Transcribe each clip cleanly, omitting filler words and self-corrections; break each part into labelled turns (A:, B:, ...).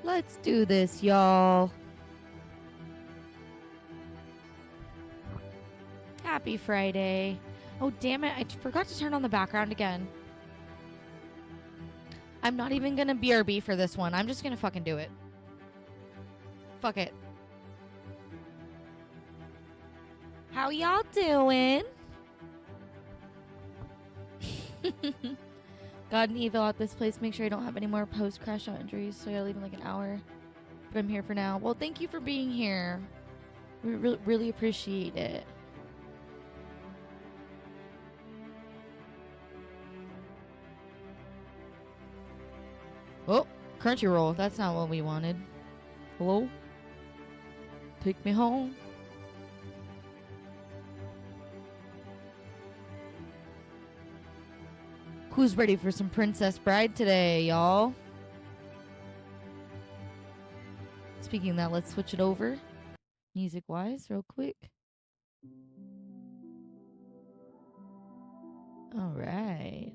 A: Let's do this, y'all. Happy Friday. Oh, damn it. I forgot to turn on the background again. I'm not even gonna BRB for this one. I'm just gonna fucking do it. Fuck it. How y'all doing? Got an eval at this place. Make sure I don't have any more post-crash out injuries, so I gotta leave in like an hour. But I'm here for now. Well, thank you for being here. We really appreciate it. Oh, Crunchyroll. That's not what we wanted. Hello? Take me home. Who's ready for some Princess Bride today, y'all? Speaking of that, let's switch it over. Music-wise, real quick. All right.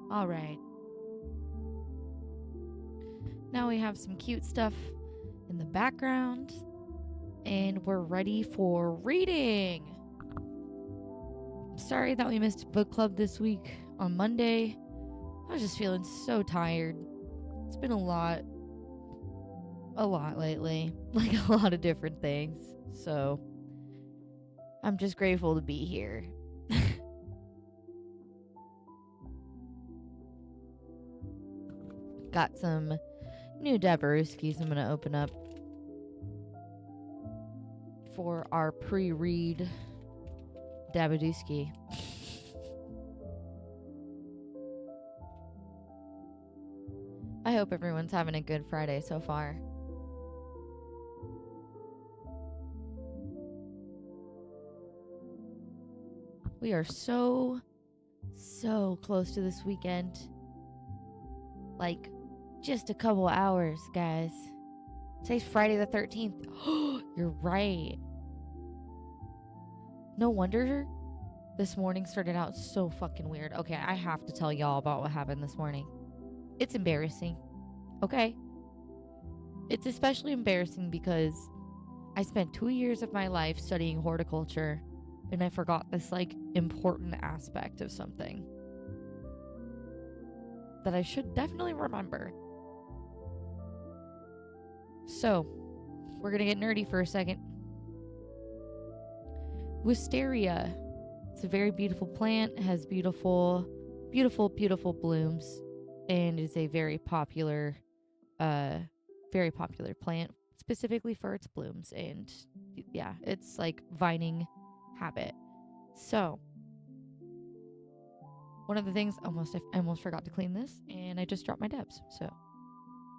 A: All right. Now we have some cute stuff in the background, and we're ready for reading. Sorry that we missed book club this week on Monday. I was just feeling so tired. It's been a lot lately, like a lot of different things. So I'm just grateful to be here. Got some new Dabaruskis I'm going to open up for our pre-read Dabaduski. I hope everyone's having a good Friday so far. We are so close to this weekend. Like, just a couple hours, guys. Today's Friday the 13th. You're right. No wonder this morning started out so fucking weird. Okay, I have to tell y'all about what happened this morning. It's embarrassing. Okay? It's especially embarrassing because I spent 2 years of my life studying horticulture, and I forgot this, like, important aspect of something that I should definitely remember. So, we're gonna get nerdy for a second. Wisteria. It's a very beautiful plant. It has beautiful blooms, and is a very popular plant, specifically for its blooms. And yeah, it's like vining habit. So, one of the things, I almost forgot to clean this, and I just dropped my dabs. So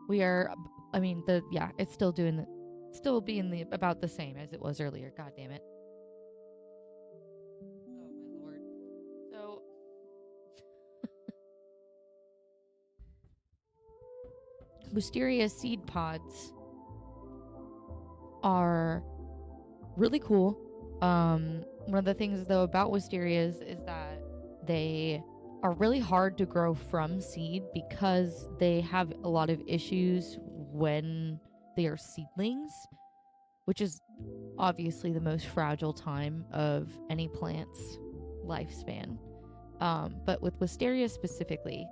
A: we are, it's still being about the same as it was earlier. God damn it. Oh my lord. So Wisteria seed pods are really cool. One of the things though about Wisterias is that they are really hard to grow from seed because they have a lot of issues when they are seedlings, which is obviously the most fragile time of any plant's lifespan. But with Wisteria specifically,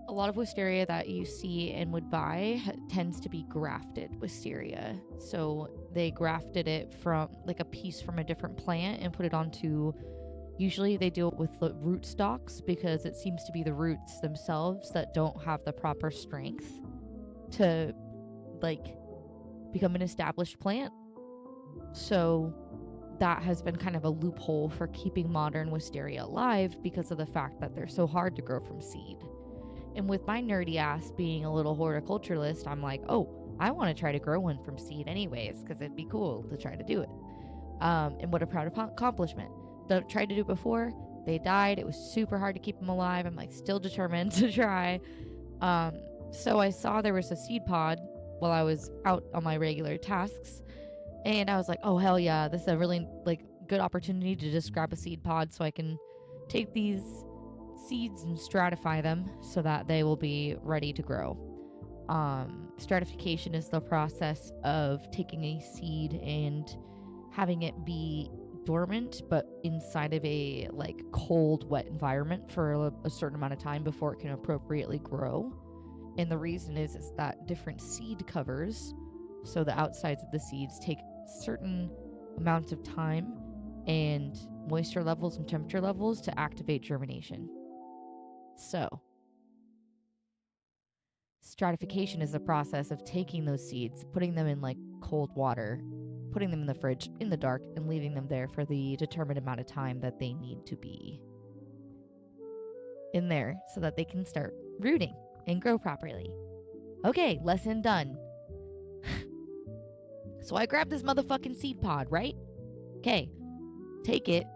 A: a lot of wisteria that you see and would buy tends to be grafted wisteria. So they grafted it from like a piece from a different plant and put it onto, usually they do it with the root stalks because it seems to be the roots themselves that don't have the proper strength to like become an established plant. So that has been kind of a loophole for keeping modern wisteria alive because of the fact that they're so hard to grow from seed. And with my nerdy ass being a little horticulturalist, I'm like, oh, I want to try to grow one from seed anyways, because it'd be cool to try to do it. And what a proud accomplishment. I've tried to do it before, They died. It was super hard to keep them alive. I'm like still determined to try. So I saw there was a seed pod while I was out on my regular tasks, and I was like, oh hell yeah, this is a really like good opportunity to just grab a seed pod so I can take these seeds and stratify them so that they will be ready to grow. Stratification is the process of taking a seed and having it be dormant but inside of a like cold, wet environment for a certain amount of time before it can appropriately grow. And the reason is that different seed covers, so the outsides of the seeds, take certain amounts of time and moisture levels and temperature levels to activate germination. So stratification is the process of taking those seeds, putting them in like cold water, putting them in the fridge in the dark, and leaving them there for the determined amount of time that they need to be in there so that they can start rooting and grow properly. Okay, lesson done. So I grabbed this motherfucking seed pod, right? Okay, take it.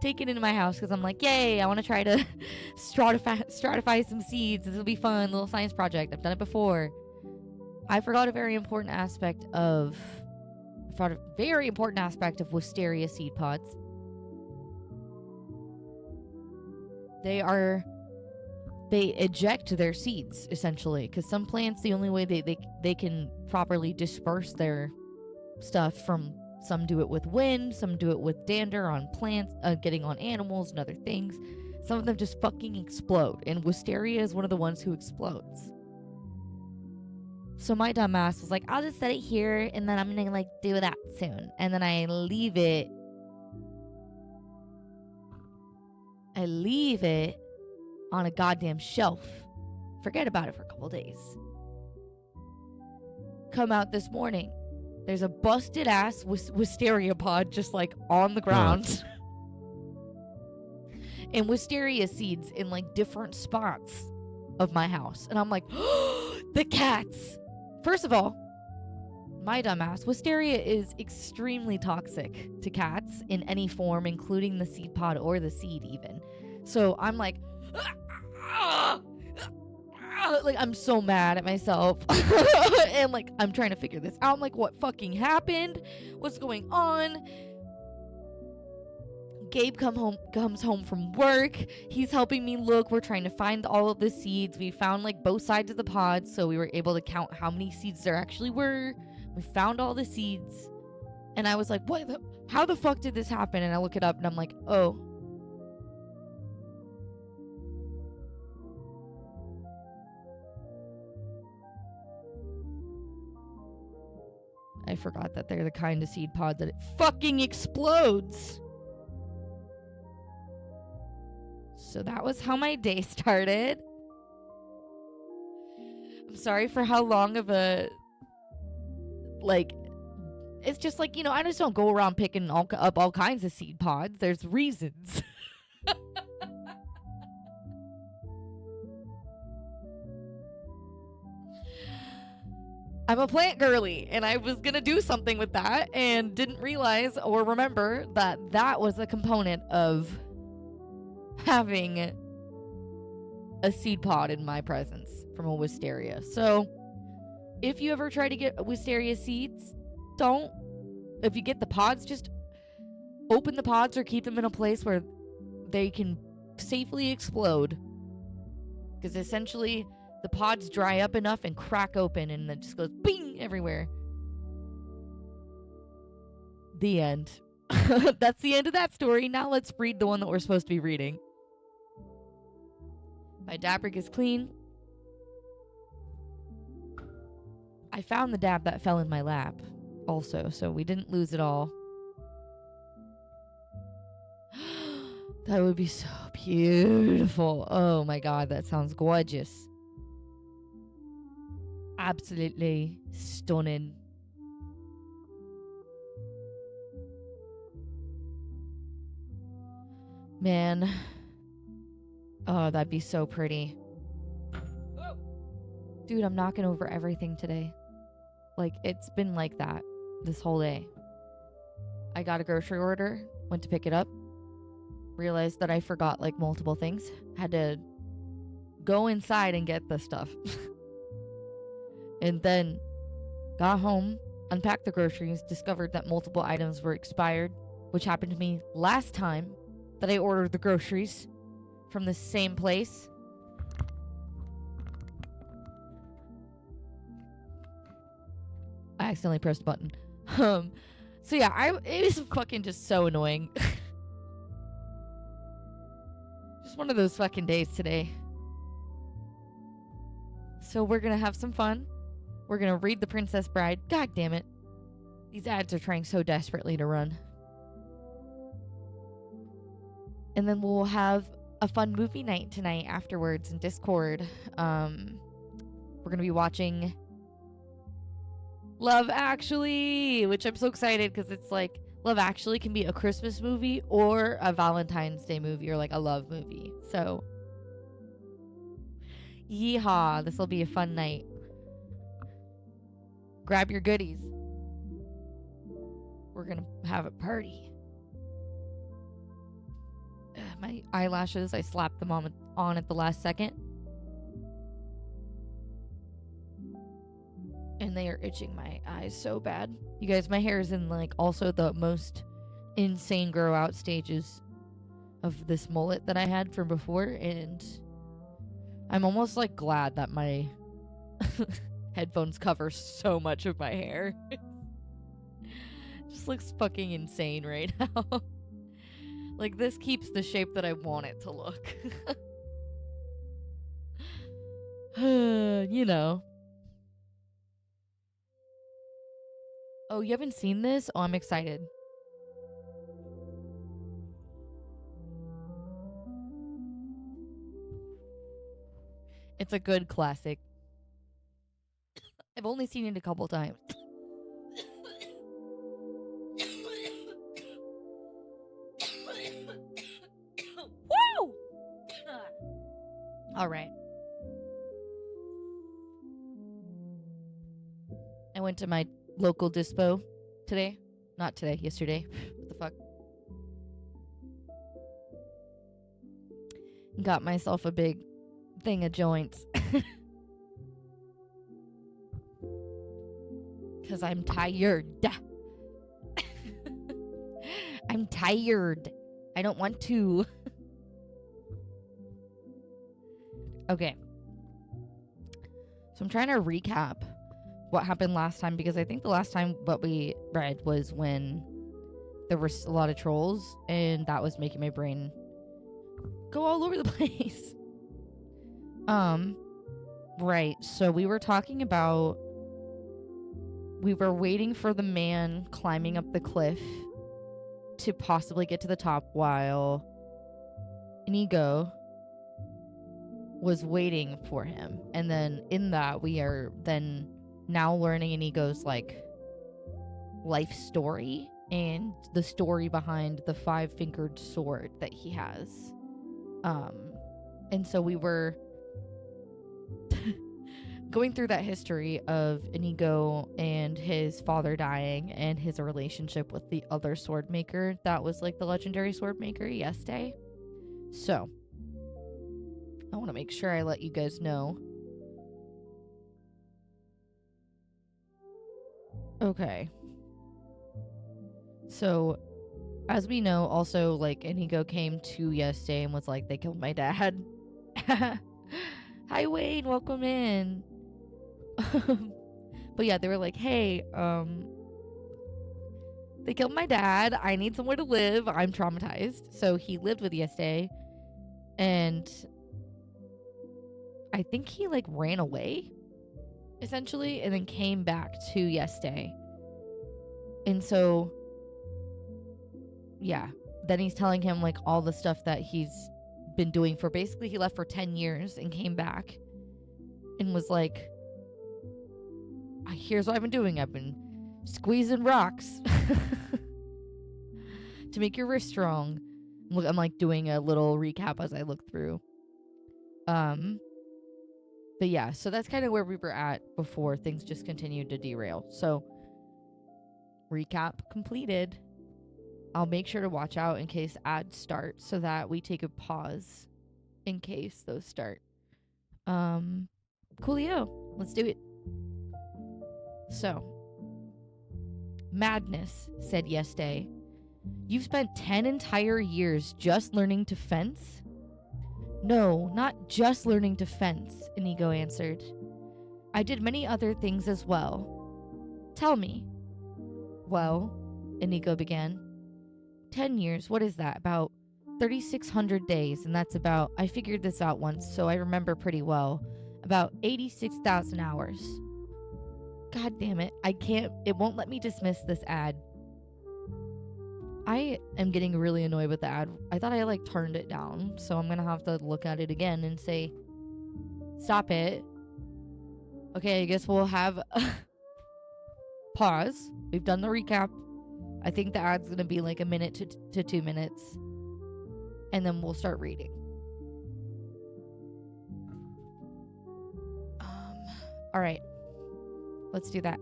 A: Take it into my house because I'm like, yay, I want to try to stratify some seeds. This will be fun, little science project. I've done it before. I forgot a very important aspect of wisteria seed pods. They eject their seeds, essentially, because some plants, the only way they can properly disperse their stuff from, some do it with wind, some do it with dander on plants, getting on animals and other things. Some of them just fucking explode, and wisteria is one of the ones who explodes. So my dumb ass was like, I'll just set it here, and then I'm gonna like do that soon. And then I leave it on a goddamn shelf. Forget about it for a couple days. Come out this morning. There's a busted ass wisteria pod just like on the ground. And wisteria seeds in like different spots of my house. And I'm like, oh, the cats. First of all, my dumbass, wisteria is extremely toxic to cats in any form, including the seed pod or the seed even. So I'm like, like I'm so mad at myself. And like I'm trying to figure this out. I'm like, what fucking happened? What's going on? Gabe comes home from work. He's helping me look. We're trying to find all of the seeds. We found like both sides of the pod, so we were able to count how many seeds there actually were. We found all the seeds. And I was like, how the fuck did this happen? And I look it up and I'm like, oh. I forgot that they're the kind of seed pod that it fucking explodes. So that was how my day started. I'm sorry for how long of a, like, it's just like, you know, I just don't go around picking up all kinds of seed pods. There's reasons. I'm a plant girly, and I was gonna do something with that and didn't realize or remember that that was a component of having a seed pod in my presence from a wisteria. So if you ever try to get wisteria seeds, don't. If you get the pods, just open the pods or keep them in a place where they can safely explode. Because essentially the pods dry up enough and crack open and then just goes bing everywhere. The end. That's the end of that story. Now let's read the one that we're supposed to be reading. My dab rig is clean. I found the dab that fell in my lap also, so we didn't lose it all. That would be so beautiful. Oh my god, that sounds gorgeous. Absolutely stunning. Man. Oh, that'd be so pretty. Dude, I'm knocking over everything today. Like, it's been like that this whole day. I got a grocery order, went to pick it up. realized that I forgot like multiple things. Had to go inside and get the stuff. And then got home, unpacked the groceries, discovered that multiple items were expired, which happened to me last time that I ordered the groceries from the same place. I accidentally pressed a button. So yeah, it was fucking just so annoying. Just one of those fucking days today. So we're gonna have some fun. We're gonna read The Princess Bride. God damn it. These ads are trying so desperately to run. And then we'll have a fun movie night tonight afterwards in Discord. We're gonna be watching Love Actually, which I'm so excited because it's like Love Actually can be a Christmas movie or a Valentine's Day movie or like a love movie. So, yeehaw, this will be a fun night. Grab your goodies. We're gonna have a party. My eyelashes, I slapped them on at the last second. And they are itching my eyes so bad. You guys, my hair is in like also the most insane grow out stages of this mullet that I had from before. And I'm almost like glad that my headphones cover so much of my hair. Just looks fucking insane right now. Like this keeps the shape that I want it to look. You know. Oh, you haven't seen this? Oh, I'm excited. It's a good classic. I've only seen it a couple times. Woo! All right. I went to my local dispo today. Not today, yesterday. What the fuck? Got myself a big thing of joints. Because I'm tired. I'm tired. I don't want to. Okay. So I'm trying to recap what happened last time, because I think the last time what we read was when there were a lot of trolls, and that was making my brain go all over the place. Right. So we were talking about, we were waiting for the man climbing up the cliff to possibly get to the top while Inigo was waiting for him. And then in that, we are then now learning Inigo's like life story and the story behind the 5-fingered sword that he has. And so we were going through that history of Inigo and his father dying and his relationship with the other sword maker that was like the legendary sword maker, Yeste. So I want to make sure I let you guys know. Okay. So, as we know, also, like, Inigo came to Yeste and was like, they killed my dad. Hi, Wayne, welcome in. But yeah, they were like, hey, they killed my dad. I need somewhere to live. I'm traumatized. So he lived with Yeste. And I think he, like, ran away, essentially, and then came back to Yeste. And so, yeah, then he's telling him like all the stuff that he's been doing for, basically he left for 10 years and came back and was like, here's what I've been doing. I've been squeezing rocks to make your wrist strong. Look, I'm like doing a little recap as I look through. But yeah, so that's kind of where we were at before things just continued to derail. So recap completed. I'll make sure to watch out in case ads start so that we take a pause in case those start. Coolio. Let's do it. So, madness, said Yeste. You've spent 10 entire years just learning to fence? No, not just learning to fence, Inigo answered. I did many other things as well. Tell me. Well, Inigo began. 10 years, what is that? About 3,600 days, and that's about, I figured this out once, so I remember pretty well, about 86,000 hours. God damn it, it won't let me dismiss this ad. I am getting really annoyed with the ad. I thought I turned it down, so I'm gonna have to look at it again and say, stop it. Okay, I guess we'll have pause. We've done the recap. I think the ad's gonna be a minute to 2 minutes, and then we'll start reading. All right, let's do that.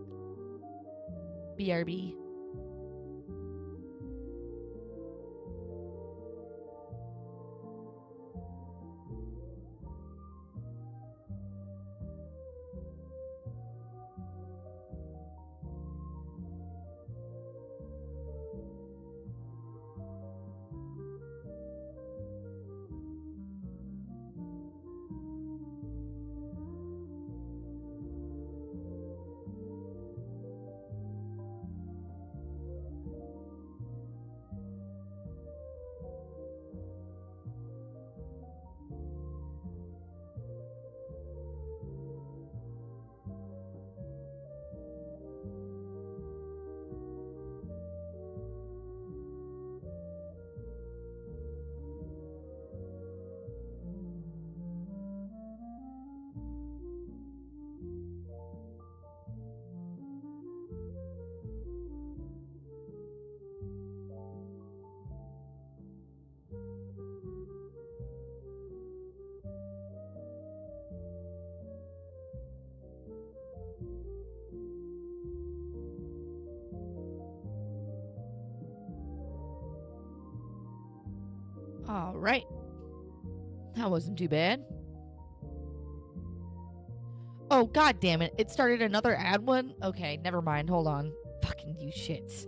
A: BRB. All right. That wasn't too bad. Oh, god damn it. It started another ad one? Okay, never mind. Hold on. Fucking you shits.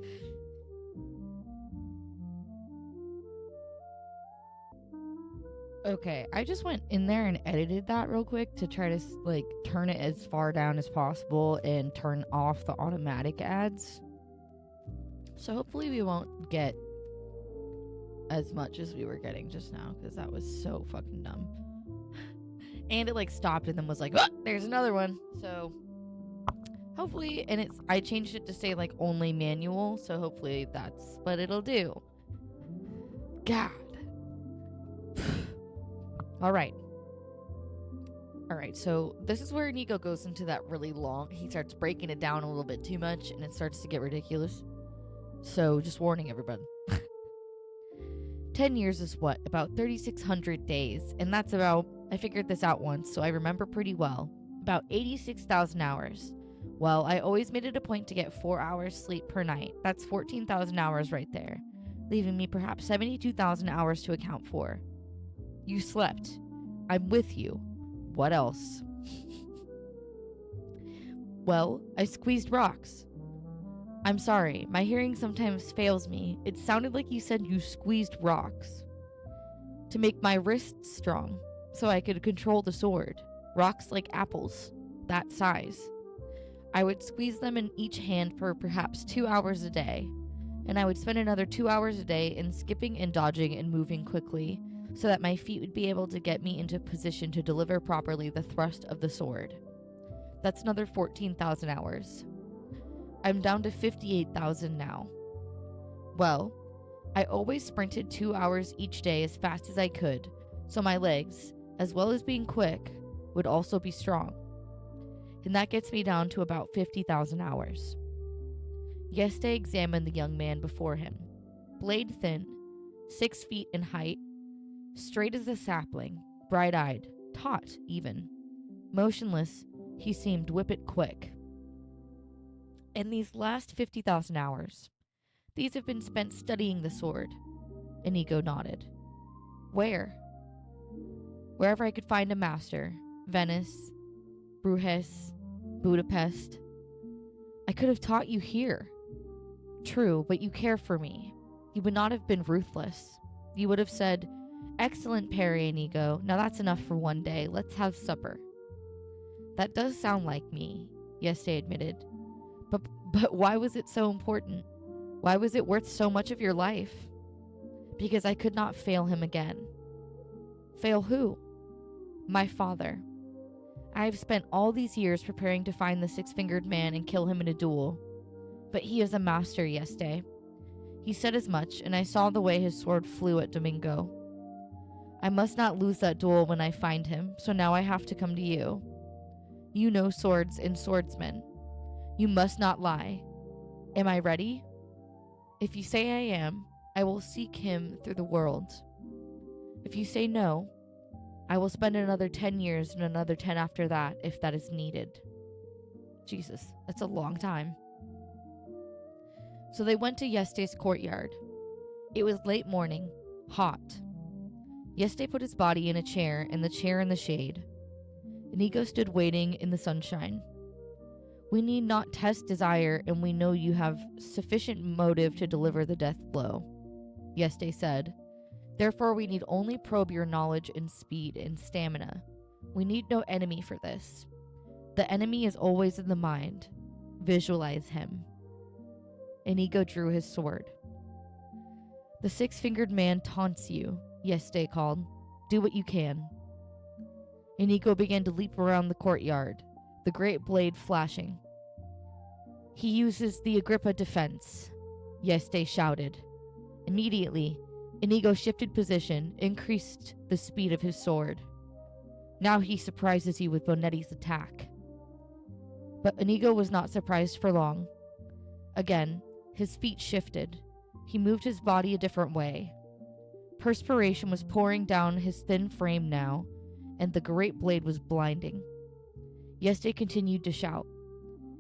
A: Okay, I just went in there and edited that real quick to try to turn it as far down as possible and turn off the automatic ads. So hopefully we won't get as much as we were getting just now, because that was so fucking dumb. And it stopped and then was like, oh, there's another one. So hopefully, and I changed it to say only manual, so hopefully that's what it'll do. God. All right, so this is where Nico goes into that really long, he starts breaking it down a little bit too much, and it starts to get ridiculous. So, just warning everybody. 10 years is what? About 3,600 days, and that's about, I figured this out once, so I remember pretty well, about 86,000 hours. Well, I always made it a point to get 4 hours sleep per night. That's 14,000 hours right there, leaving me perhaps 72,000 hours to account for. You slept. I'm with you. What else? Well, I squeezed rocks. I'm sorry, my hearing sometimes fails me. It sounded like you said you squeezed rocks. To make my wrists strong, so I could control the sword. Rocks like apples, that size. I would squeeze them in each hand for perhaps 2 hours a day, and I would spend another 2 hours a day in skipping and dodging and moving quickly, so that my feet would be able to get me into position to deliver properly the thrust of the sword. That's another 14,000 hours. I'm down to 58,000 now. Well, I always sprinted 2 hours each day as fast as I could, so my legs, as well as being quick, would also be strong. And that gets me down to about 50,000 hours. Yeste examined the young man before him. Blade thin, 6 feet in height, straight as a sapling, bright-eyed, taut even. Motionless, he seemed whippet quick. In these last 50,000 hours, These have been spent studying the sword. Inigo nodded. Where? Wherever I could find a master. Venice, Bruges, Budapest. I could have taught you here. True, but you care for me. You would not have been ruthless. You would have said, excellent parry, Inigo. Now that's enough for one day. Let's have supper. That does sound like me, Yeste admitted. But why was it so important? Why was it worth so much of your life? Because I could not fail him again. Fail who? My father. I have spent all these years preparing to find the six-fingered man and kill him in a duel. But he is a master, Yeste. He said as much, and I saw the way his sword flew at Domingo. I must not lose that duel when I find him, so now I have to come to you. You know swords and swordsmen. You must not lie. Am I ready? If you say I am, I will seek him through the world. If you say no, I will spend another 10 years and another 10 after that, if that is needed. Jesus, that's a long time. So they went to Yeste's courtyard. It was late morning, hot. Yeste put his body in a chair and the chair in the shade. Inigo stood waiting in the sunshine. We need not test desire, and we know you have sufficient motive to deliver the death blow, Yeste said. Therefore, we need only probe your knowledge and speed and stamina. We need no enemy for this. The enemy is always in the mind. Visualize him. Inigo drew his sword. The six-fingered man taunts you, Yeste called. Do what you can. Inigo began to leap around the courtyard, the great blade flashing. He uses the Agrippa defense, Yeste shouted. Immediately, Inigo shifted position, increased the speed of his sword. Now he surprises you with Bonetti's attack. But Inigo was not surprised for long. Again, his feet shifted. He moved his body a different way. Perspiration was pouring down his thin frame now, and the great blade was blinding. Yeste continued to shout.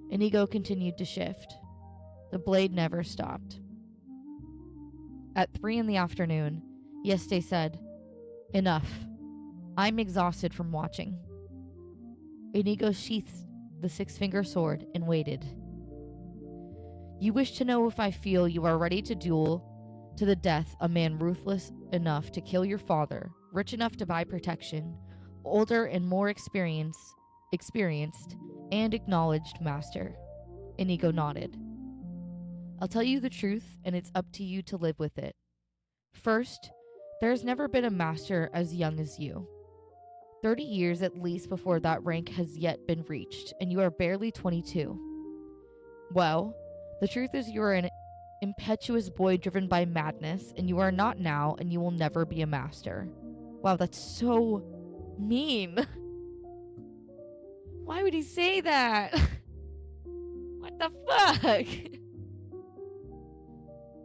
A: Inigo continued to shift. The blade never stopped. At 3 p.m, Yeste said, Enough. I'm exhausted from watching. Inigo sheathed the six-finger sword and waited. You wish to know if I feel you are ready to duel to the death a man ruthless enough to kill your father, rich enough to buy protection, older and more experienced and acknowledged master. Inigo nodded. I'll tell you the truth, and it's up to you to live with it. First, there's never been a master as young as you. 30 years at least before that rank has yet been reached, and you are barely 22. Well, the truth is you are an impetuous boy driven by madness, and you are not now, and you will never be a master. Wow, that's so mean. Why would he say that? What the fuck?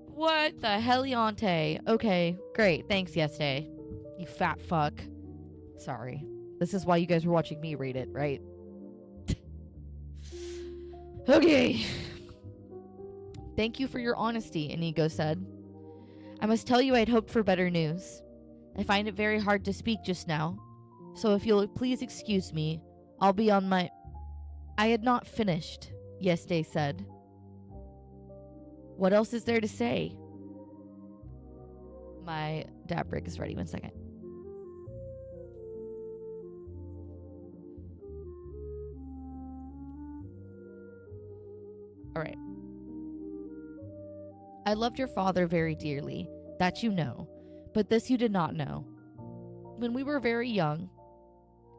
A: What the heliante? Okay, great. Thanks, Yeste. You fat fuck. Sorry. This is why you guys were watching me read it, right? Okay. Thank you for your honesty, Inigo said. I must tell you I'd hoped for better news. I find it very hard to speak just now, so if you'll please excuse me, I'll be on my... I had not finished, Yeste said. What else is there to say? My dab break is ready. 1 second. All right. I loved your father very dearly, that you know, but this you did not know. When we were very young,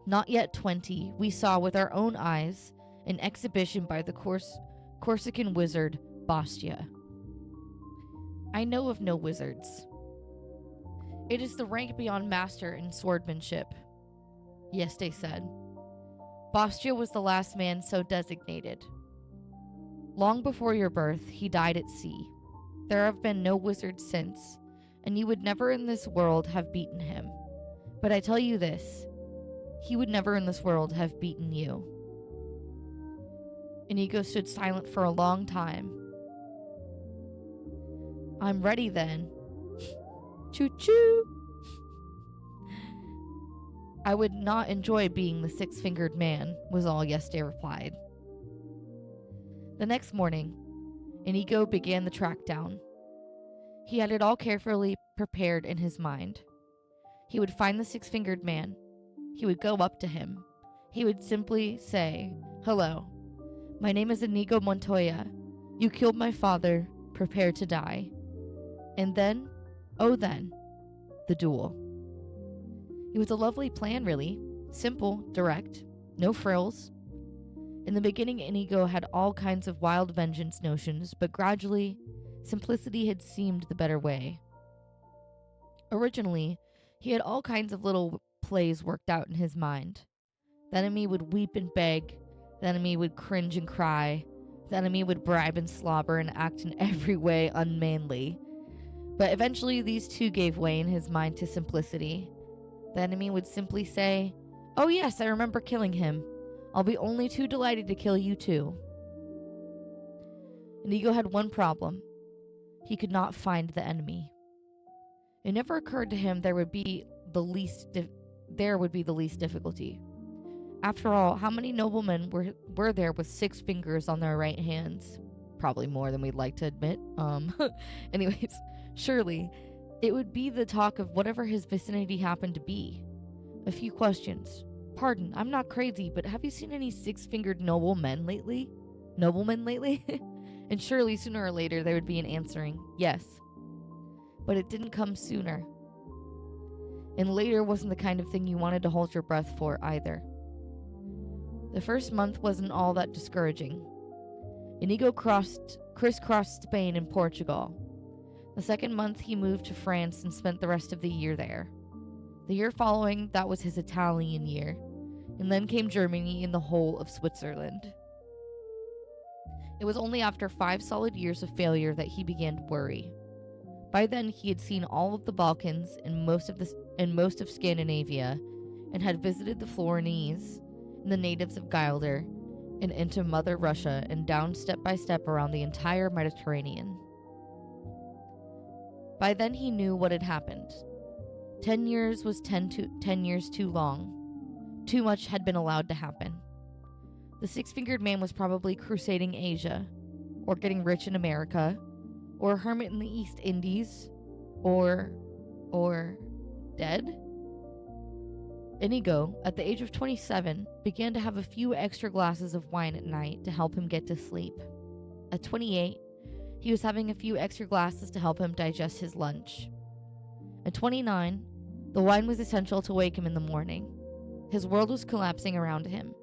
A: not yet 20, we saw with our own eyes an exhibition by the Corsican wizard Bastia. I know of no wizards. It is the rank beyond master in swordmanship, Yeste said. Bastia was the last man so designated. Long before your birth, he died at sea. There have been no wizards since, and you would never in this world have beaten him. But I tell you this, he would never in this world have beaten you. Inigo stood silent for a long time. I'm ready then. Choo choo. I would not enjoy being the six-fingered man, was all Yeste replied. The next morning, Inigo began the track down. He had it all carefully prepared in his mind. He would find the six-fingered man. He would go up to him. He would simply say, "Hello, my name is Inigo Montoya. You killed my father. Prepare to die." And then, oh then, the duel. It was a lovely plan, really. Simple, direct, no frills. In the beginning, Inigo had all kinds of wild vengeance notions, but gradually, simplicity had seemed the better way. Originally, he had all kinds of little plays worked out in his mind. The enemy would weep and beg, the enemy would cringe and cry, the enemy would bribe and slobber and act in every way unmanly. But eventually these two gave way in his mind to simplicity. The enemy would simply say, "Oh yes, I remember killing him. I'll be only too delighted to kill you too." Inigo had one problem. He could not find the enemy. It never occurred to him there would be the least difficulty. After all, how many noblemen were there with 6 fingers on their right hands? Probably more than we'd like to admit. Anyways, surely it would be the talk of whatever his vicinity happened to be. A few questions. "Pardon, I'm not crazy, but have you seen any 6-fingered noblemen lately?" And surely sooner or later there would be an answering yes. But it didn't come sooner. And later wasn't the kind of thing you wanted to hold your breath for either. The first month wasn't all that discouraging. Inigo crisscrossed Spain and Portugal. The second month he moved to France and spent the rest of the year there. The year following, that was his Italian year. And then came Germany and the whole of Switzerland. It was only after 5 solid years of failure that he began to worry. By then he had seen all of the Balkans and most of Scandinavia, and had visited the Florentines and the natives of Gilder, and into Mother Russia, and down step by step around the entire Mediterranean. By then he knew what had happened. 10 years was 10 years too long. Too much had been allowed to happen. The 6-fingered man was probably crusading Asia, or getting rich in America, or a hermit in the East Indies, or dead? Inigo, at the age of 27, began to have a few extra glasses of wine at night to help him get to sleep. At 28, he was having a few extra glasses to help him digest his lunch. At 29, the wine was essential to wake him in the morning. His world was collapsing around him.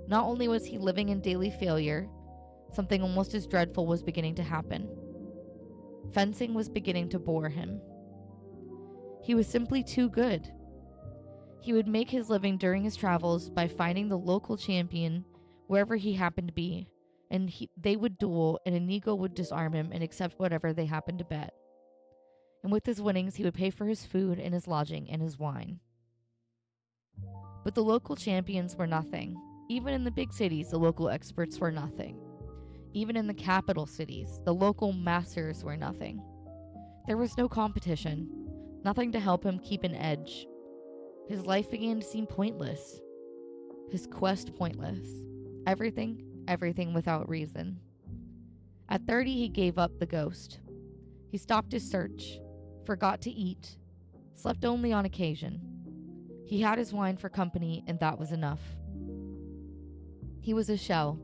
A: Not only was he living in daily failure, something almost as dreadful was beginning to happen. Fencing was beginning to bore him. He was simply too good. He would make his living during his travels by finding the local champion wherever he happened to be, and they would duel, and Inigo would disarm him and accept whatever they happened to bet. And with his winnings, he would pay for his food and his lodging and his wine. But the local champions were nothing. Even in the big cities, the local experts were nothing. Even in the capital cities, the local masters were nothing. There was no competition, nothing to help him keep an edge. His life began to seem pointless. His quest pointless. Everything without reason. At 30, he gave up the ghost. He stopped his search, forgot to eat, slept only on occasion. He had his wine for company, and that was enough. He was a shell.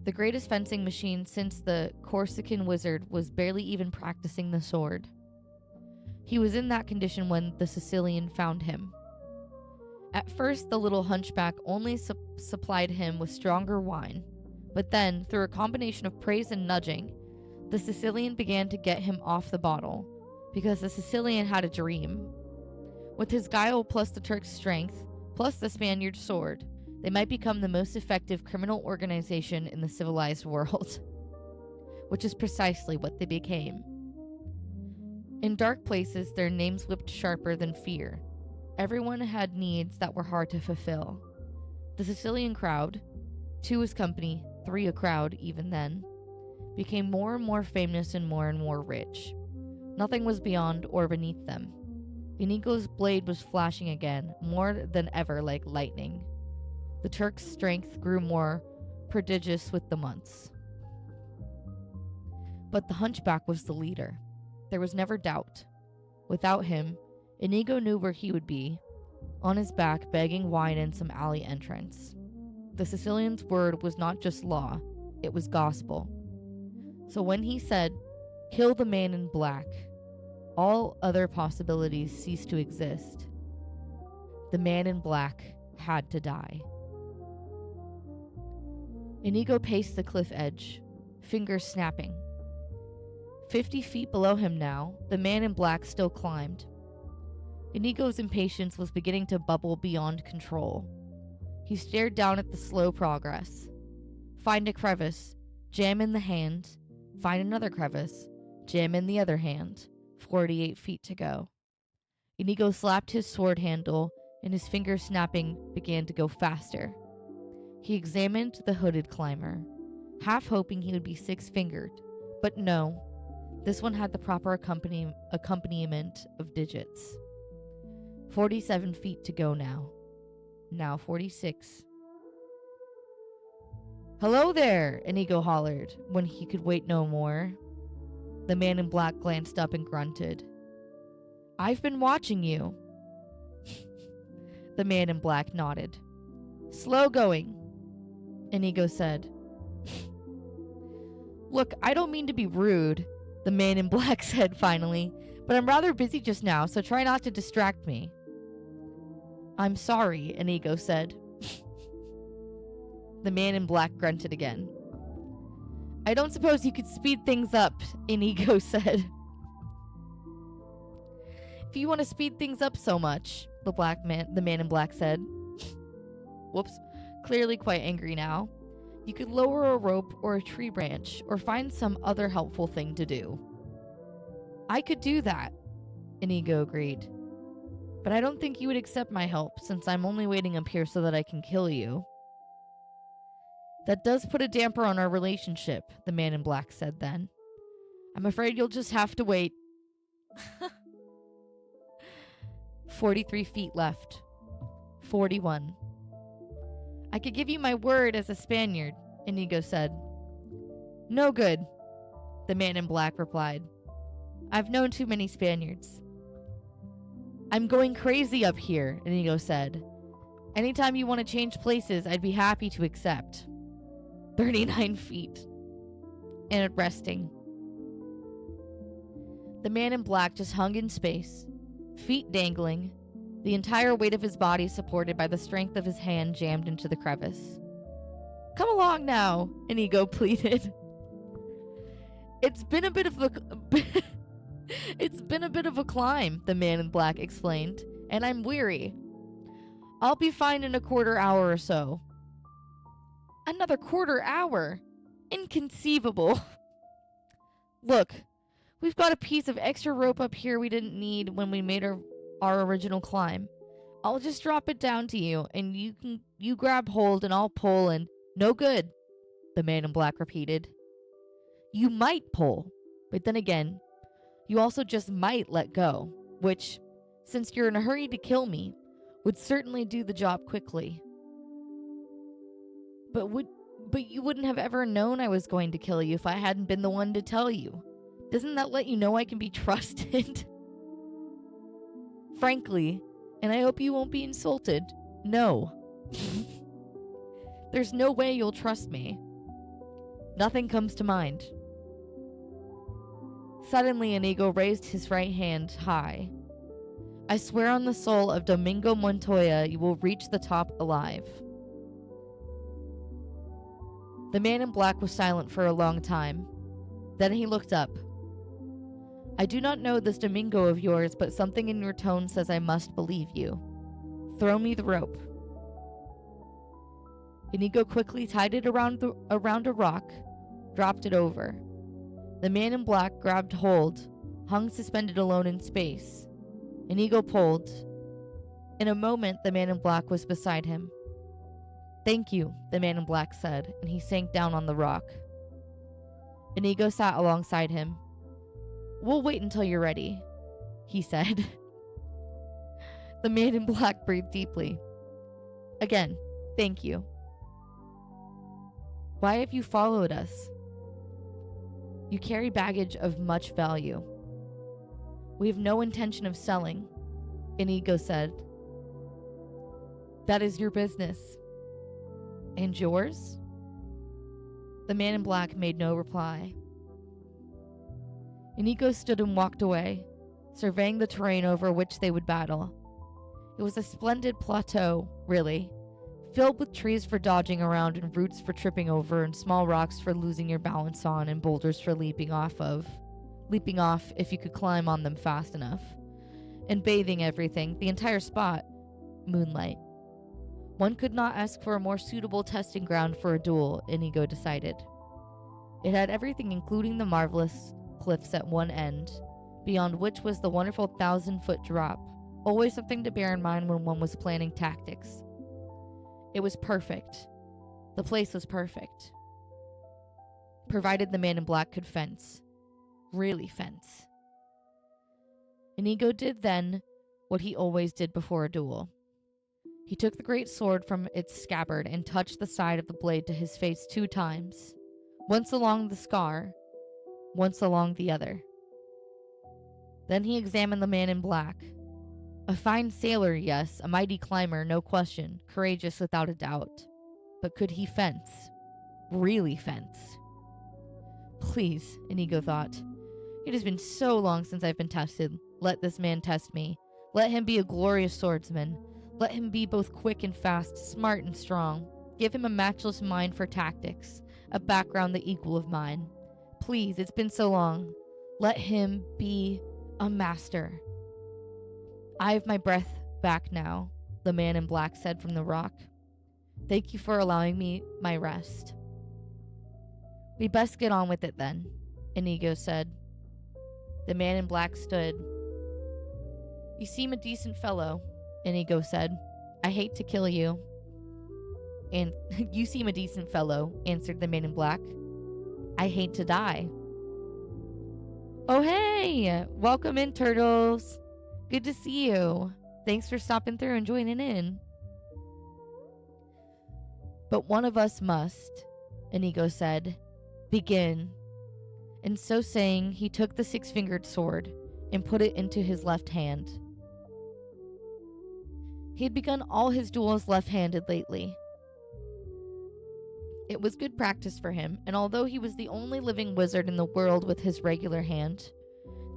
A: The greatest fencing machine since the Corsican wizard was barely even practicing the sword. He was in that condition when the Sicilian found him. At first, the little hunchback only supplied him with stronger wine, but then, through a combination of praise and nudging, the Sicilian began to get him off the bottle, because the Sicilian had a dream. With his guile plus the Turk's strength, plus the Spaniard's sword, they might become the most effective criminal organization in the civilized world. Which is precisely what they became. In dark places, their names whipped sharper than fear. Everyone had needs that were hard to fulfill. The Sicilian crowd, 2 as company, 3 a crowd even then, became more and more famous and more rich. Nothing was beyond or beneath them. Inigo's blade was flashing again, more than ever like lightning. The Turk's strength grew more prodigious with the months. But the hunchback was the leader. There was never doubt. Without him, Inigo knew where he would be, on his back begging wine in some alley entrance. The Sicilian's word was not just law, it was gospel. So when he said, "Kill the man in black," all other possibilities ceased to exist. The man in black had to die. Inigo paced the cliff edge, fingers snapping. 50 feet below him now, the man in black still climbed. Inigo's impatience was beginning to bubble beyond control. He stared down at the slow progress. Find a crevice, jam in the hand, find another crevice, jam in the other hand. 48 feet to go. Inigo slapped his sword handle, and his fingers snapping began to go faster. He examined the hooded climber, half hoping he would be six-fingered, but no, this one had the proper accompaniment of digits. 47 feet to go now. Now 46. "Hello there," Inigo hollered, when he could wait no more. The man in black glanced up and grunted. "I've been watching you." The man in black nodded. "Slow going," Inigo said. "Look, I don't mean to be rude," the man in black said finally, "but I'm rather busy just now, so try not to distract me." "I'm sorry," Inigo said. The man in black grunted again. "I don't suppose you could speed things up," Inigo said. "If you want to speed things up so much," the man in black said. Whoops, clearly quite angry now. "You could lower a rope or a tree branch, or find some other helpful thing to do." "I could do that," Inigo agreed. "But I don't think you would accept my help, since I'm only waiting up here so that I can kill you." "That does put a damper on our relationship," the man in black said then. "I'm afraid you'll just have to wait." 43 feet left. 41. "I could give you my word as a Spaniard," Inigo said. "No good," the man in black replied. "I've known too many Spaniards." "I'm going crazy up here," Inigo said. "Anytime you want to change places, I'd be happy to accept." 39 feet. And resting. The man in black just hung in space, feet dangling, the entire weight of his body supported by the strength of his hand jammed into the crevice. "Come along now," Inigo pleaded. It's been a bit of a climb," the man in black explained, "and I'm weary. I'll be fine in a quarter hour or so." "Another quarter hour? Inconceivable." "Look, we've got a piece of extra rope up here we didn't need when we made our original climb. I'll just drop it down to you, and you grab hold and I'll pull and—" "No good," the man in black repeated. "You might pull, but then again, you also just might let go, which, since you're in a hurry to kill me, would certainly do the job quickly." But you wouldn't have ever known I was going to kill you if I hadn't been the one to tell you. Doesn't that let you know I can be trusted?" "Frankly, and I hope you won't be insulted, no." "There's no way you'll trust me." "Nothing comes to mind." Suddenly, Inigo raised his right hand high. "I swear on the soul of Domingo Montoya you will reach the top alive." The man in black was silent for a long time. Then he looked up. "I do not know this Domingo of yours, but something in your tone says I must believe you. Throw me the rope." Inigo quickly tied it around a rock, dropped it over. The man in black grabbed hold, hung suspended alone in space. Inigo pulled. In a moment, the man in black was beside him. "Thank you," the man in black said, and he sank down on the rock. Inigo sat alongside him. "We'll wait until you're ready," he said. The man in black breathed deeply. "Again, thank you." "Why have you followed us?" "You carry baggage of much value." "We have no intention of selling," Inigo said. "That is your business." "And yours?" The man in black made no reply. Inigo stood and walked away, surveying the terrain over which they would battle. It was a splendid plateau, really, filled with trees for dodging around and roots for tripping over and small rocks for losing your balance on and boulders for leaping off if you could climb on them fast enough. And bathing everything, the entire spot, moonlight. One could not ask for a more suitable testing ground for a duel, Inigo decided. It had everything, including the marvelous cliffs at one end, beyond which was the wonderful 1,000-foot drop, always something to bear in mind when one was planning tactics. It was perfect. The place was perfect. Provided the man in black could fence. Really fence. Inigo did then what he always did before a duel. He took the great sword from its scabbard and touched the side of the blade to his face 2 times, once along the scar, once along the other. Then he examined the man in black. A fine sailor, yes, a mighty climber, no question, courageous without a doubt. But could he fence? Really fence? Please, Inigo thought. It has been so long since I've been tested. Let this man test me. Let him be a glorious swordsman. Let him be both quick and fast, smart and strong. Give him a matchless mind for tactics, a background the equal of mine. Please, it's been so long. Let him be a master. I have my breath back now, the man in black said from the rock. Thank you for allowing me my rest. We best get on with it then, Inigo said. The man in black stood. You seem a decent fellow, Inigo said. I hate to kill you. And you seem a decent fellow, answered the man in black. I hate to die. Oh, hey! Welcome in, turtles. Good to see you. Thanks for stopping through and joining in. But one of us must, Inigo said. Begin. And so saying, he took the 6-fingered sword and put it into his left hand. He had begun all his duels left-handed lately. It was good practice for him, and although he was the only living wizard in the world with his regular hand,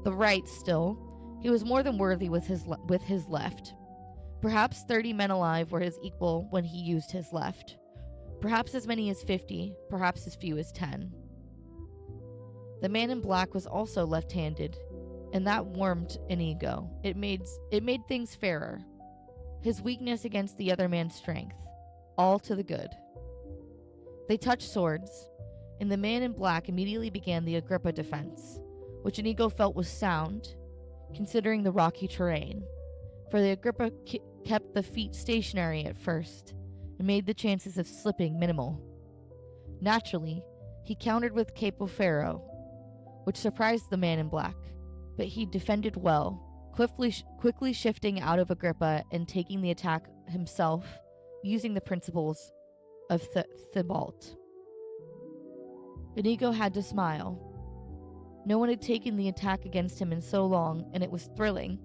A: the right still, he was more than worthy with his left. Perhaps 30 men alive were his equal when he used his left. Perhaps as many as 50, perhaps as few as 10. The man in black was also left-handed, and that warmed Inigo. It made things fairer. His weakness against the other man's strength, all to the good. They touched swords, and the man in black immediately began the Agrippa defense, which Inigo felt was sound, considering the rocky terrain, for the Agrippa kept the feet stationary at first, and made the chances of slipping minimal. Naturally, he countered with Capo Ferro, which surprised the man in black, but he defended well, quickly shifting out of Agrippa and taking the attack himself, using the principles of Thibault. Inigo had to smile. No one had taken the attack against him in so long, and it was thrilling.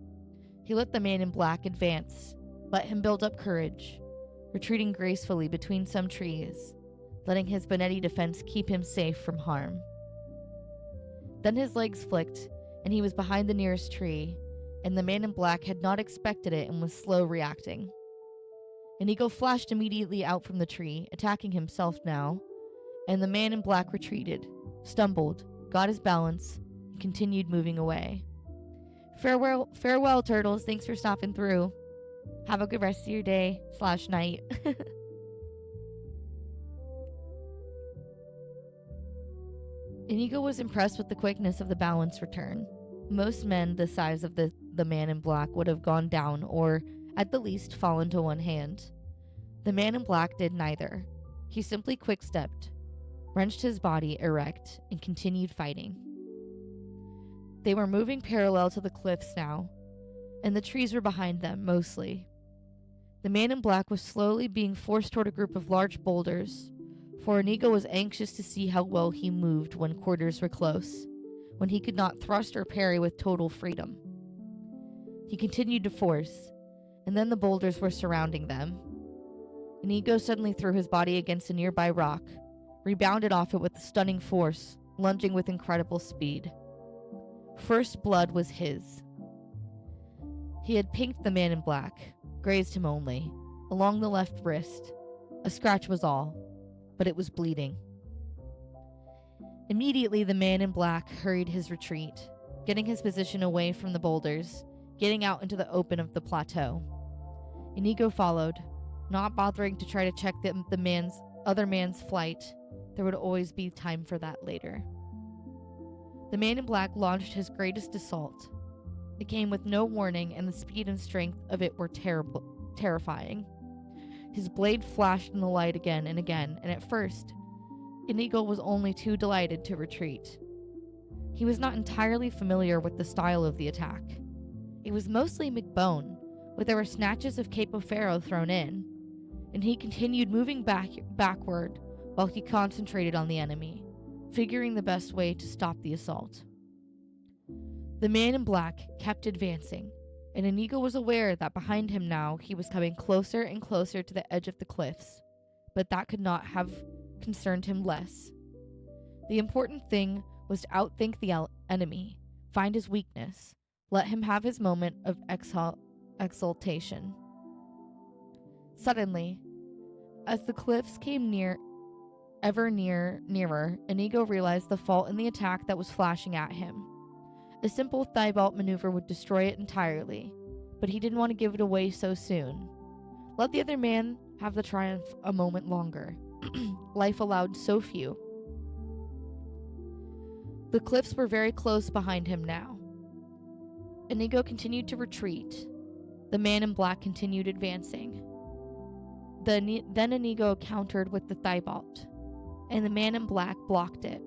A: He let the man in black advance, let him build up courage, retreating gracefully between some trees, letting his Bonetti defense keep him safe from harm. Then his legs flicked, and he was behind the nearest tree, and the man in black had not expected it and was slow reacting. Inigo flashed immediately out from the tree, attacking himself now, and the man in black retreated, stumbled, got his balance, and continued moving away. Farewell, turtles. Thanks for stopping through. Have a good rest of your day / night. Inigo was impressed with the quickness of the balance return. Most men the size of the man in black would have gone down or, at the least, fallen to one hand. The man in black did neither. He simply quick-stepped, wrenched his body erect, and continued fighting. They were moving parallel to the cliffs now, and the trees were behind them, mostly. The man in black was slowly being forced toward a group of large boulders, for Inigo was anxious to see how well he moved when quarters were close, when he could not thrust or parry with total freedom. He continued to force, and then the boulders were surrounding them. Inigo suddenly threw his body against a nearby rock, rebounded off it with stunning force, lunging with incredible speed. First blood was his. He had pinked the man in black, grazed him only, along the left wrist. A scratch was all, but it was bleeding. Immediately, the man in black hurried his retreat, getting his position away from the boulders, getting out into the open of the plateau. Inigo followed, not bothering to try to check the other man's flight. There would always be time for that later. The man in black launched his greatest assault. It came with no warning, and the speed and strength of it were terrifying. His blade flashed in the light again and again, and at first, Inigo was only too delighted to retreat. He was not entirely familiar with the style of the attack. It was mostly McBone, but there were snatches of Capo Ferro thrown in, and he continued moving backward while he concentrated on the enemy, figuring the best way to stop the assault. The man in black kept advancing, and Inigo was aware that behind him now he was coming closer and closer to the edge of the cliffs, but that could not have concerned him less. The important thing was to outthink the enemy, find his weakness, let him have his moment of exaltation. Suddenly, as the cliffs came nearer, Inigo realized the fault in the attack that was flashing at him. A simple thigh-bolt maneuver would destroy it entirely, but he didn't want to give it away so soon. Let the other man have the triumph a moment longer. Life allowed so few. The cliffs were very close behind him now. Inigo continued to retreat. The man in black continued advancing. Then Inigo countered with the thigh-bolt, and the man in black blocked it.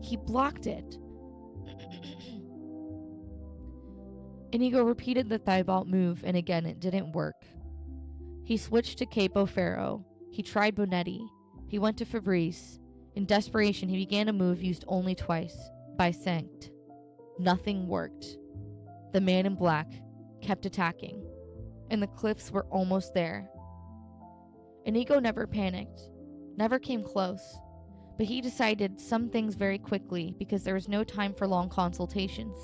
A: He blocked it! Inigo repeated the thigh-bolt move, and again it didn't work. He switched to Capo Ferro. He tried Bonetti. He went to Fabrice. In desperation, he began a move used only twice, Bisanct. Nothing worked. The man in black kept attacking, and the cliffs were almost there. Inigo never panicked, never came close, but he decided some things very quickly because there was no time for long consultations.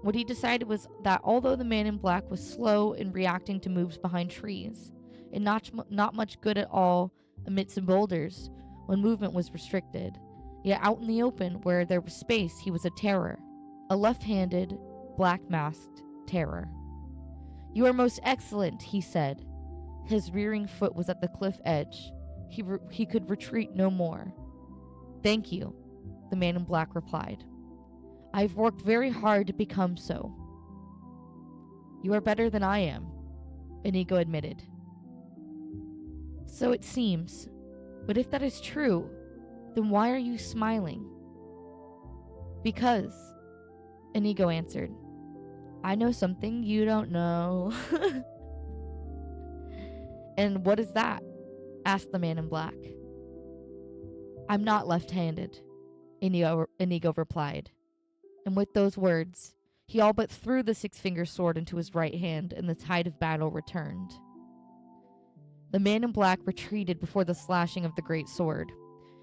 A: What he decided was that although the man in black was slow in reacting to moves behind trees, and not much good at all amidst some boulders when movement was restricted, yet out in the open where there was space he was a terror, a left-handed, black-masked terror. "You are most excellent," he said. His rearing foot was at the cliff edge. He could retreat no more. "Thank you," the man in black replied. "I've worked very hard to become so." "You are better than I am," Inigo admitted. "So it seems. But if that is true, then why are you smiling?" "Because," Inigo answered, "I know something you don't know." "And what is that?" asked the man in black. "I'm not left-handed," Inigo replied. And with those words, he all but threw the six-finger sword into his right hand, and the tide of battle returned. The man in black retreated before the slashing of the great sword.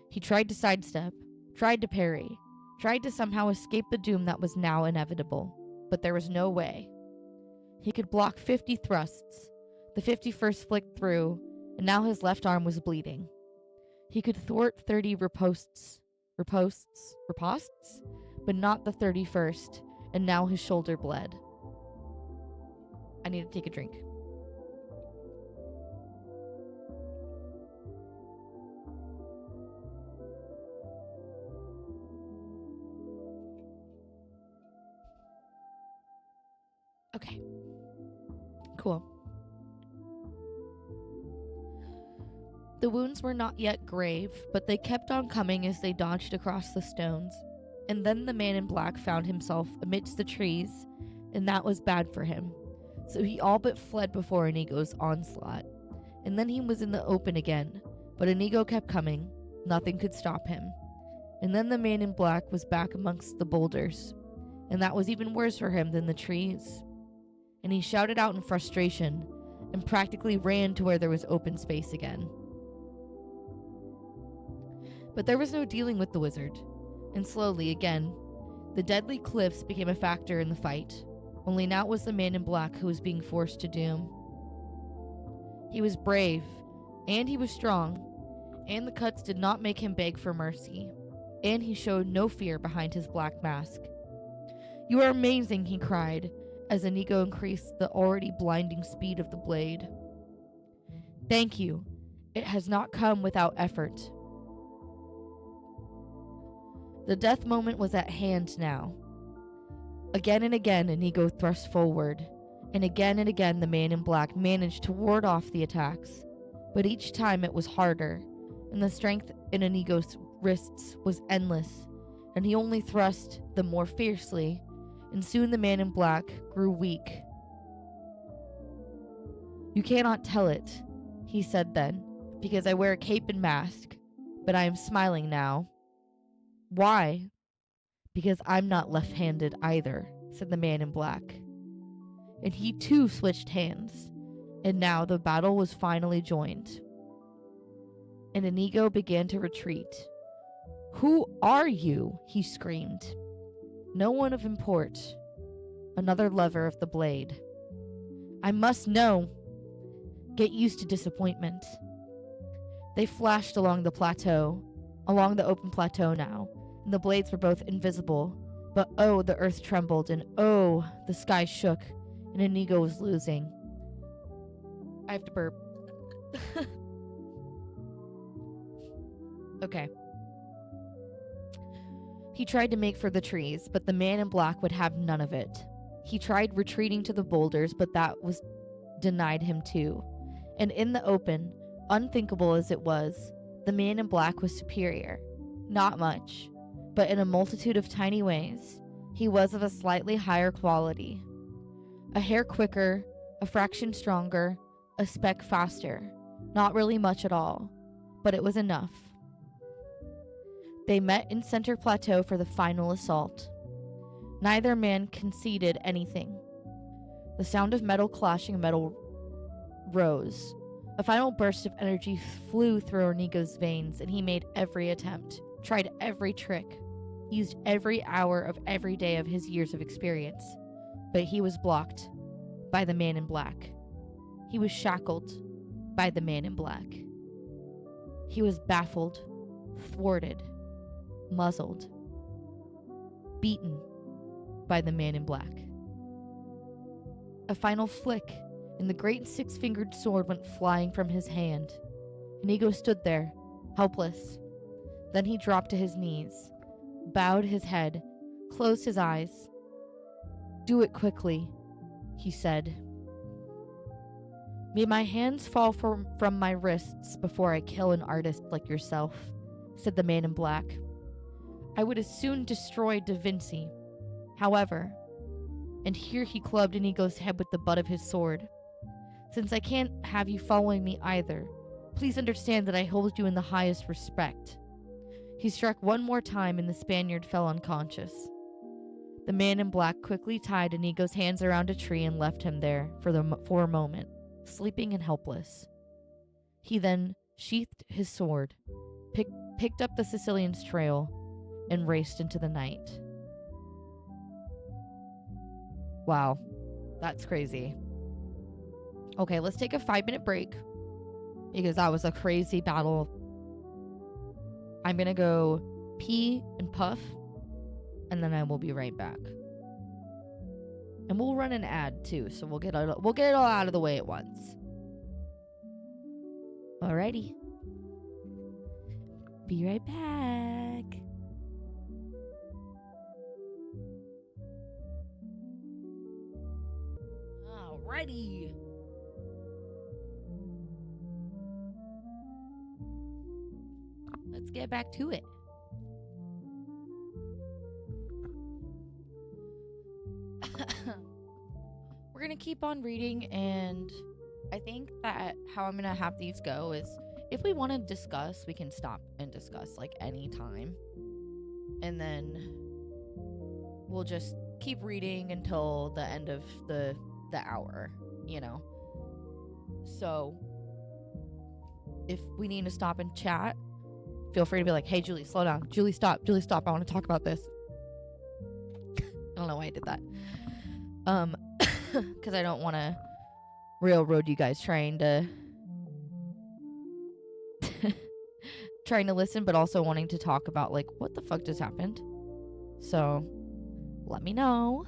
A: He tried to sidestep, tried to parry, tried to somehow escape the doom that was now inevitable, but there was no way. He could block 50 thrusts. The 51st flicked through, and now his left arm was bleeding. He could thwart 30 ripostes, but not the 31st, and now his shoulder bled. I need to take a drink. Okay. Cool. The wounds were not yet grave, but they kept on coming as they dodged across the stones. And then the man in black found himself amidst the trees, and that was bad for him. So he all but fled before Inigo's onslaught. And then he was in the open again, but Inigo kept coming. Nothing could stop him. And then the man in black was back amongst the boulders, and that was even worse for him than the trees. And he shouted out in frustration and practically ran to where there was open space again. But there was no dealing with the wizard, and slowly, again, the deadly cliffs became a factor in the fight, only now it was the man in black who was being forced to doom. He was brave, and he was strong, and the cuts did not make him beg for mercy, and he showed no fear behind his black mask. "You are amazing," he cried, as Inigo increased the already blinding speed of the blade. "Thank you. It has not come without effort." The death moment was at hand now. Again and again Inigo thrust forward, and again the man in black managed to ward off the attacks, but each time it was harder, and the strength in Inigo's wrists was endless, and he only thrust the more fiercely, and soon the man in black grew weak. "You cannot tell it," he said then, "because I wear a cape and mask, but I am smiling now." "Why?" "Because I'm not left-handed either," said the man in black. And he too switched hands, and now the battle was finally joined. And Inigo began to retreat. "Who are you?" he screamed. "No one of import. Another lover of the blade." "I must know." "Get used to disappointment." They flashed along the open plateau now, and the blades were both invisible. But oh, the earth trembled, and oh, the sky shook, and Inigo was losing. I have to burp. Okay. He tried to make for the trees, but the man in black would have none of it. He tried retreating to the boulders, but that was denied him too. And in the open, unthinkable as it was, the man in black was superior. Not much, but in a multitude of tiny ways, he was of a slightly higher quality. A hair quicker, a fraction stronger, a speck faster. Not really much at all, but it was enough. They met in Center Plateau for the final assault. Neither man conceded anything. The sound of metal clashing metal rose. A final burst of energy flew through Inigo's veins, and he made every attempt, tried every trick, used every hour of every day of his years of experience. But he was blocked by the man in black. He was shackled by the man in black. He was baffled, thwarted, muzzled, beaten by the man in black. A final flick, and the great six-fingered sword went flying from his hand. Inigo stood there, helpless. Then he dropped to his knees, bowed his head, closed his eyes. "Do it quickly," he said. "May my hands fall from my wrists before I kill an artist like yourself," said the man in black. "I would as soon destroy Da Vinci. However," and here he clubbed Inigo's head with the butt of his sword, "since I can't have you following me either, please understand that I hold you in the highest respect." He struck one more time, and the Spaniard fell unconscious. The man in black quickly tied Inigo's hands around a tree and left him there for a moment, sleeping and helpless. He then sheathed his sword, picked up the Sicilian's trail, and raced into the night. Wow, that's crazy. Okay, let's take a 5-minute break, because that was a crazy battle. I'm gonna go pee and puff, and then I will be right back. And we'll run an ad too, so we'll get it all out of the way at once. Alrighty. Be right back. Alrighty. let's get back to it. We're gonna keep on reading, and I think that how I'm gonna have these go is if we want to discuss, we can stop and discuss like any time, and then we'll just keep reading until the end of the hour, So if we need to stop and chat, feel free to be like, hey, Julie, slow down. Julie, stop. Julie, stop. I want to talk about this. I don't know why I did that. Because I don't want to railroad you guys trying to listen, but also wanting to talk about, like, what the fuck just happened. So let me know.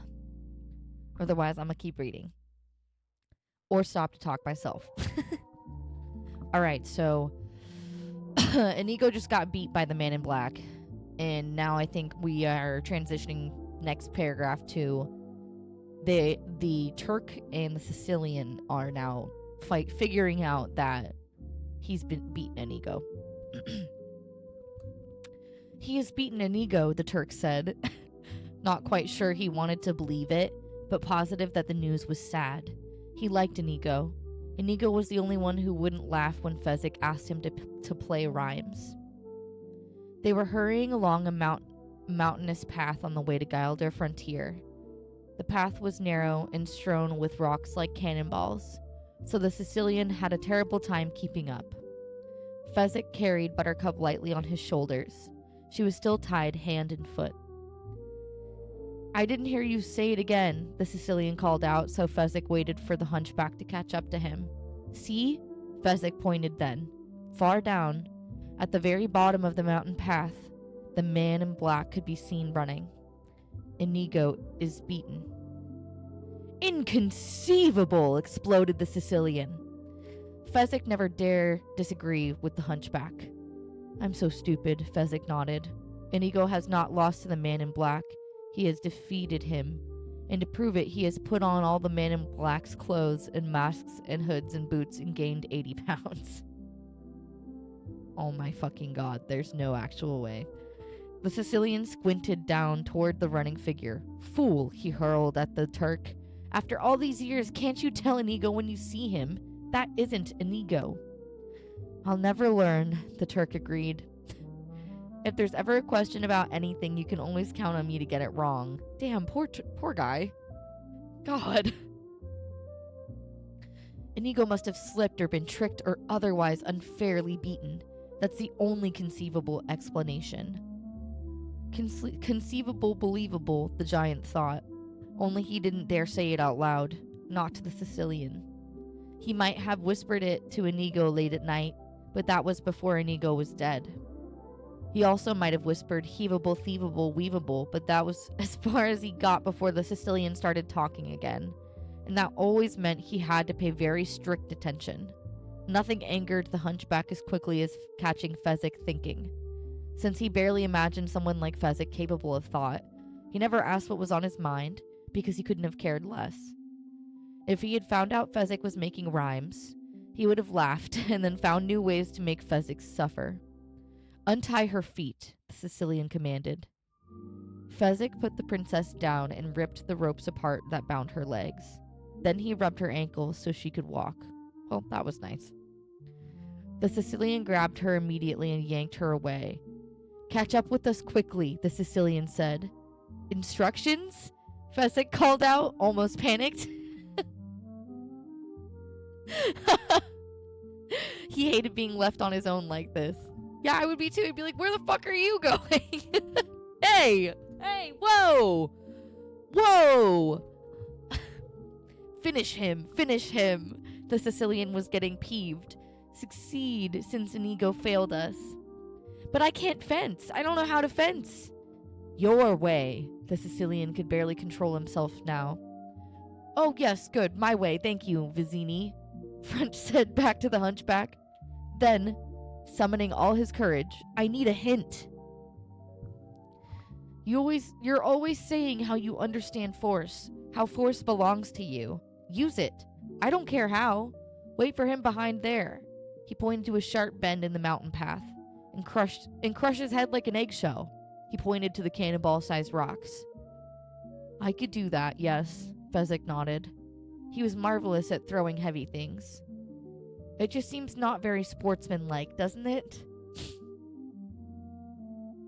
A: Otherwise, I'm going to keep reading. Or stop to talk myself. Alright, so Inigo just got beat by the man in black. And now I think we are transitioning next paragraph to the Turk and the Sicilian are now figuring out that he's been beaten Inigo. He has beaten Inigo, the Turk said. Not quite sure he wanted to believe it, but positive that the news was sad. He liked Inigo. Inigo was the only one who wouldn't laugh when Fezzik asked him to play rhymes. They were hurrying along a mountainous path on the way to Gilder Frontier. The path was narrow and strewn with rocks like cannonballs, so the Sicilian had a terrible time keeping up. Fezzik carried Buttercup lightly on his shoulders. She was still tied hand and foot. I didn't hear you say it again, the Sicilian called out, so Fezzik waited for the hunchback to catch up to him. See? Fezzik pointed then. Far down, at the very bottom of the mountain path, the man in black could be seen running. Inigo is beaten. Inconceivable! Exploded the Sicilian. Fezzik never dare disagree with the hunchback. I'm so stupid, Fezzik nodded. Inigo has not lost to the man in black. He has defeated him. And to prove it, he has put on all the man in black's clothes and masks and hoods and boots and gained 80 pounds. Oh my fucking god, there's no actual way. The Sicilian squinted down toward the running figure. Fool, he hurled at the Turk. After all these years, can't you tell Inigo when you see him? That isn't Inigo. I'll never learn, the Turk agreed. If there's ever a question about anything, you can always count on me to get it wrong. Damn, poor guy. God. Inigo must have slipped or been tricked or otherwise unfairly beaten. That's the only conceivable explanation. Conceivable, believable, the giant thought. Only he didn't dare say it out loud. Not to the Sicilian. He might have whispered it to Inigo late at night, but that was before Inigo was dead. He also might have whispered heavable, thievable, weavable, but that was as far as he got before the Sicilian started talking again. And that always meant he had to pay very strict attention. Nothing angered the hunchback as quickly as catching Fezzik thinking. Since he barely imagined someone like Fezzik capable of thought, he never asked what was on his mind, because he couldn't have cared less. If he had found out Fezzik was making rhymes, he would have laughed and then found new ways to make Fezzik suffer. Untie her feet, the Sicilian commanded. Fezzik put the princess down and ripped the ropes apart that bound her legs. Then he rubbed her ankles so she could walk. Well, that was nice. The Sicilian grabbed her immediately and yanked her away. Catch up with us quickly, the Sicilian said. Instructions? Fezzik called out, almost panicked. He hated being left on his own like this. Yeah, I would be too. He'd be like, where the fuck are you going? Hey, whoa, Finish him. The Sicilian was getting peeved. Succeed, since Inigo failed us. But I can't fence. I don't know how to fence. Your way. The Sicilian could barely control himself now. Oh, yes, good. My way. Thank you, Vizzini. French said back to the hunchback. Then, summoning all his courage, I need a hint. You're always saying how you understand force, how force belongs to you. Use it. I don't care how. Wait for him behind there. He pointed to a sharp bend in the mountain path. and crush his head like an eggshell. He pointed to the cannonball-sized rocks. I could do that, yes, Fezzik nodded. He was marvelous at throwing heavy things. It just seems not very sportsmanlike, doesn't it?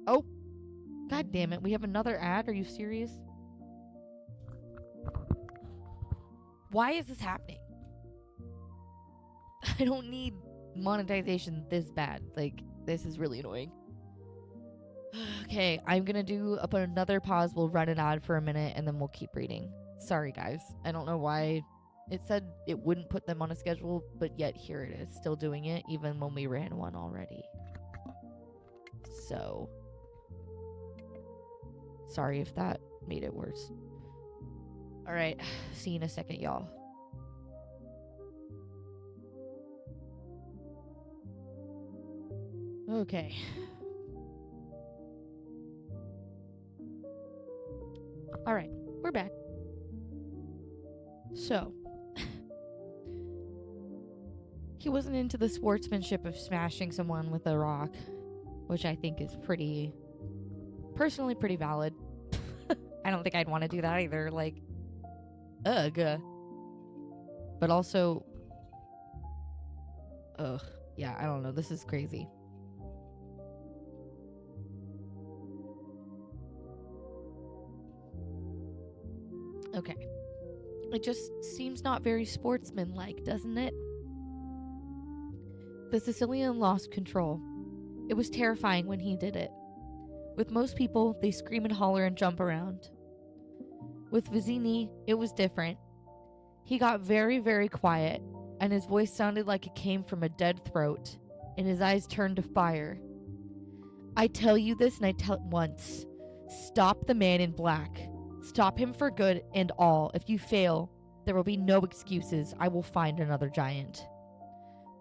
A: Oh, god damn it, we have another ad? Are you serious? Why is this happening? I don't need monetization this bad. Like, this is really annoying. Okay, I'm gonna do up another pause. We'll run an ad for a minute and then we'll keep reading. Sorry, guys. I don't know why it said it wouldn't put them on a schedule, but yet here it is, still doing it, even when we ran one already. So, sorry if that made it worse. Alright, see you in a second, y'all. Okay. Alright, we're back. So, he wasn't into the sportsmanship of smashing someone with a rock, which I think is personally pretty valid. I don't think I'd want to do that either, like, ugh. But also, yeah, I don't know, this is crazy. Okay. It just seems not very sportsmanlike, doesn't it? The Sicilian lost control. It was terrifying when he did it. With most people, they scream and holler and jump around. With Vizzini, it was different. He got very, very quiet, and his voice sounded like it came from a dead throat, and his eyes turned to fire. I tell you this, and I tell it once. Stop the man in black. Stop him for good and all. If you fail, there will be no excuses. I will find another giant.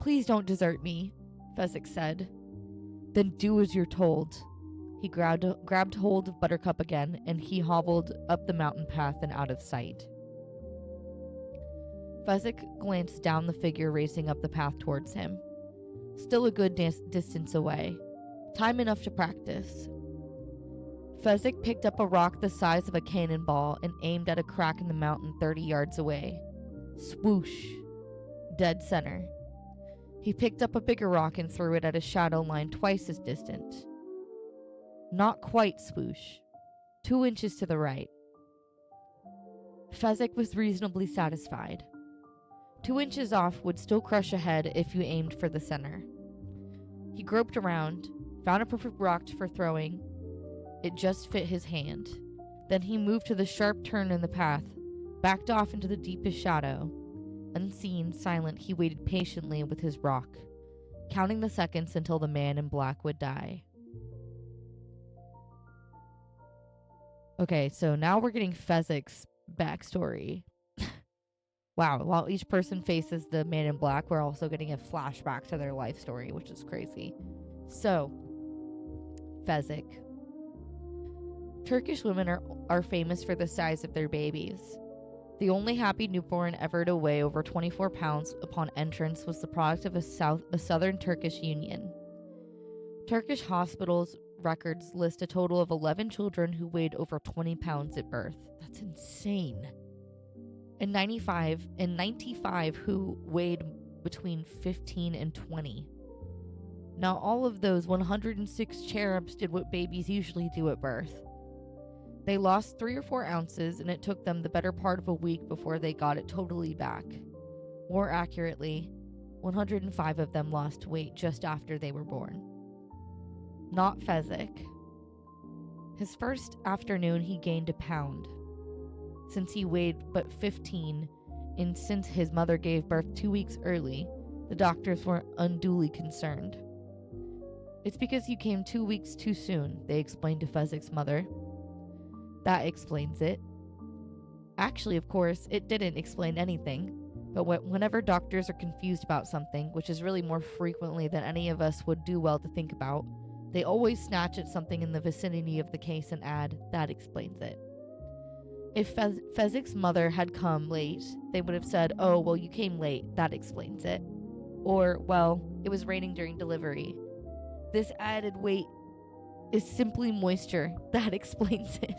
A: Please don't desert me, Fezzik said. Then do as you're told. He grabbed hold of Buttercup again, and he hobbled up the mountain path and out of sight. Fezzik glanced down the figure racing up the path towards him. Still a good distance away. Time enough to practice. Fezzik picked up a rock the size of a cannonball and aimed at a crack in the mountain 30 yards away. Swoosh. Dead center. He picked up a bigger rock and threw it at a shadow line twice as distant. Not quite swoosh. 2 inches to the right. Fezzik was reasonably satisfied. 2 inches off would still crush a head if you aimed for the center. He groped around, found a perfect rock for throwing. It just fit his hand. Then he moved to the sharp turn in the path, backed off into the deepest shadow. Unseen, silent, he waited patiently with his rock, counting the seconds until the man in black would die. Okay, so now we're getting Fezzik's backstory. Wow, while each person faces the man in black, we're also getting a flashback to their life story, which is crazy. So, Fezzik. Turkish women are famous for the size of their babies. The only happy newborn ever to weigh over 24 pounds upon entrance was the product of a southern Turkish union. Turkish hospitals records list a total of 11 children who weighed over 20 pounds at birth. That's insane. And 95 who weighed between 15 and 20. Now all of those 106 cherubs did what babies usually do at birth. They lost 3 or 4 ounces, and it took them the better part of a week before they got it totally back. More accurately, 105 of them lost weight just after they were born. Not Fezzik. His first afternoon, he gained a pound. Since he weighed but 15, and since his mother gave birth 2 weeks early, the doctors weren't unduly concerned. It's because you came 2 weeks too soon, they explained to Fezzik's mother. That explains it. Actually, of course, it didn't explain anything, but whenever doctors are confused about something, which is really more frequently than any of us would do well to think about, they always snatch at something in the vicinity of the case and add, that explains it. If Fezzik's mother had come late, they would have said, oh, well, you came late, that explains it. Or, well, it was raining during delivery. This added weight is simply moisture. That explains it.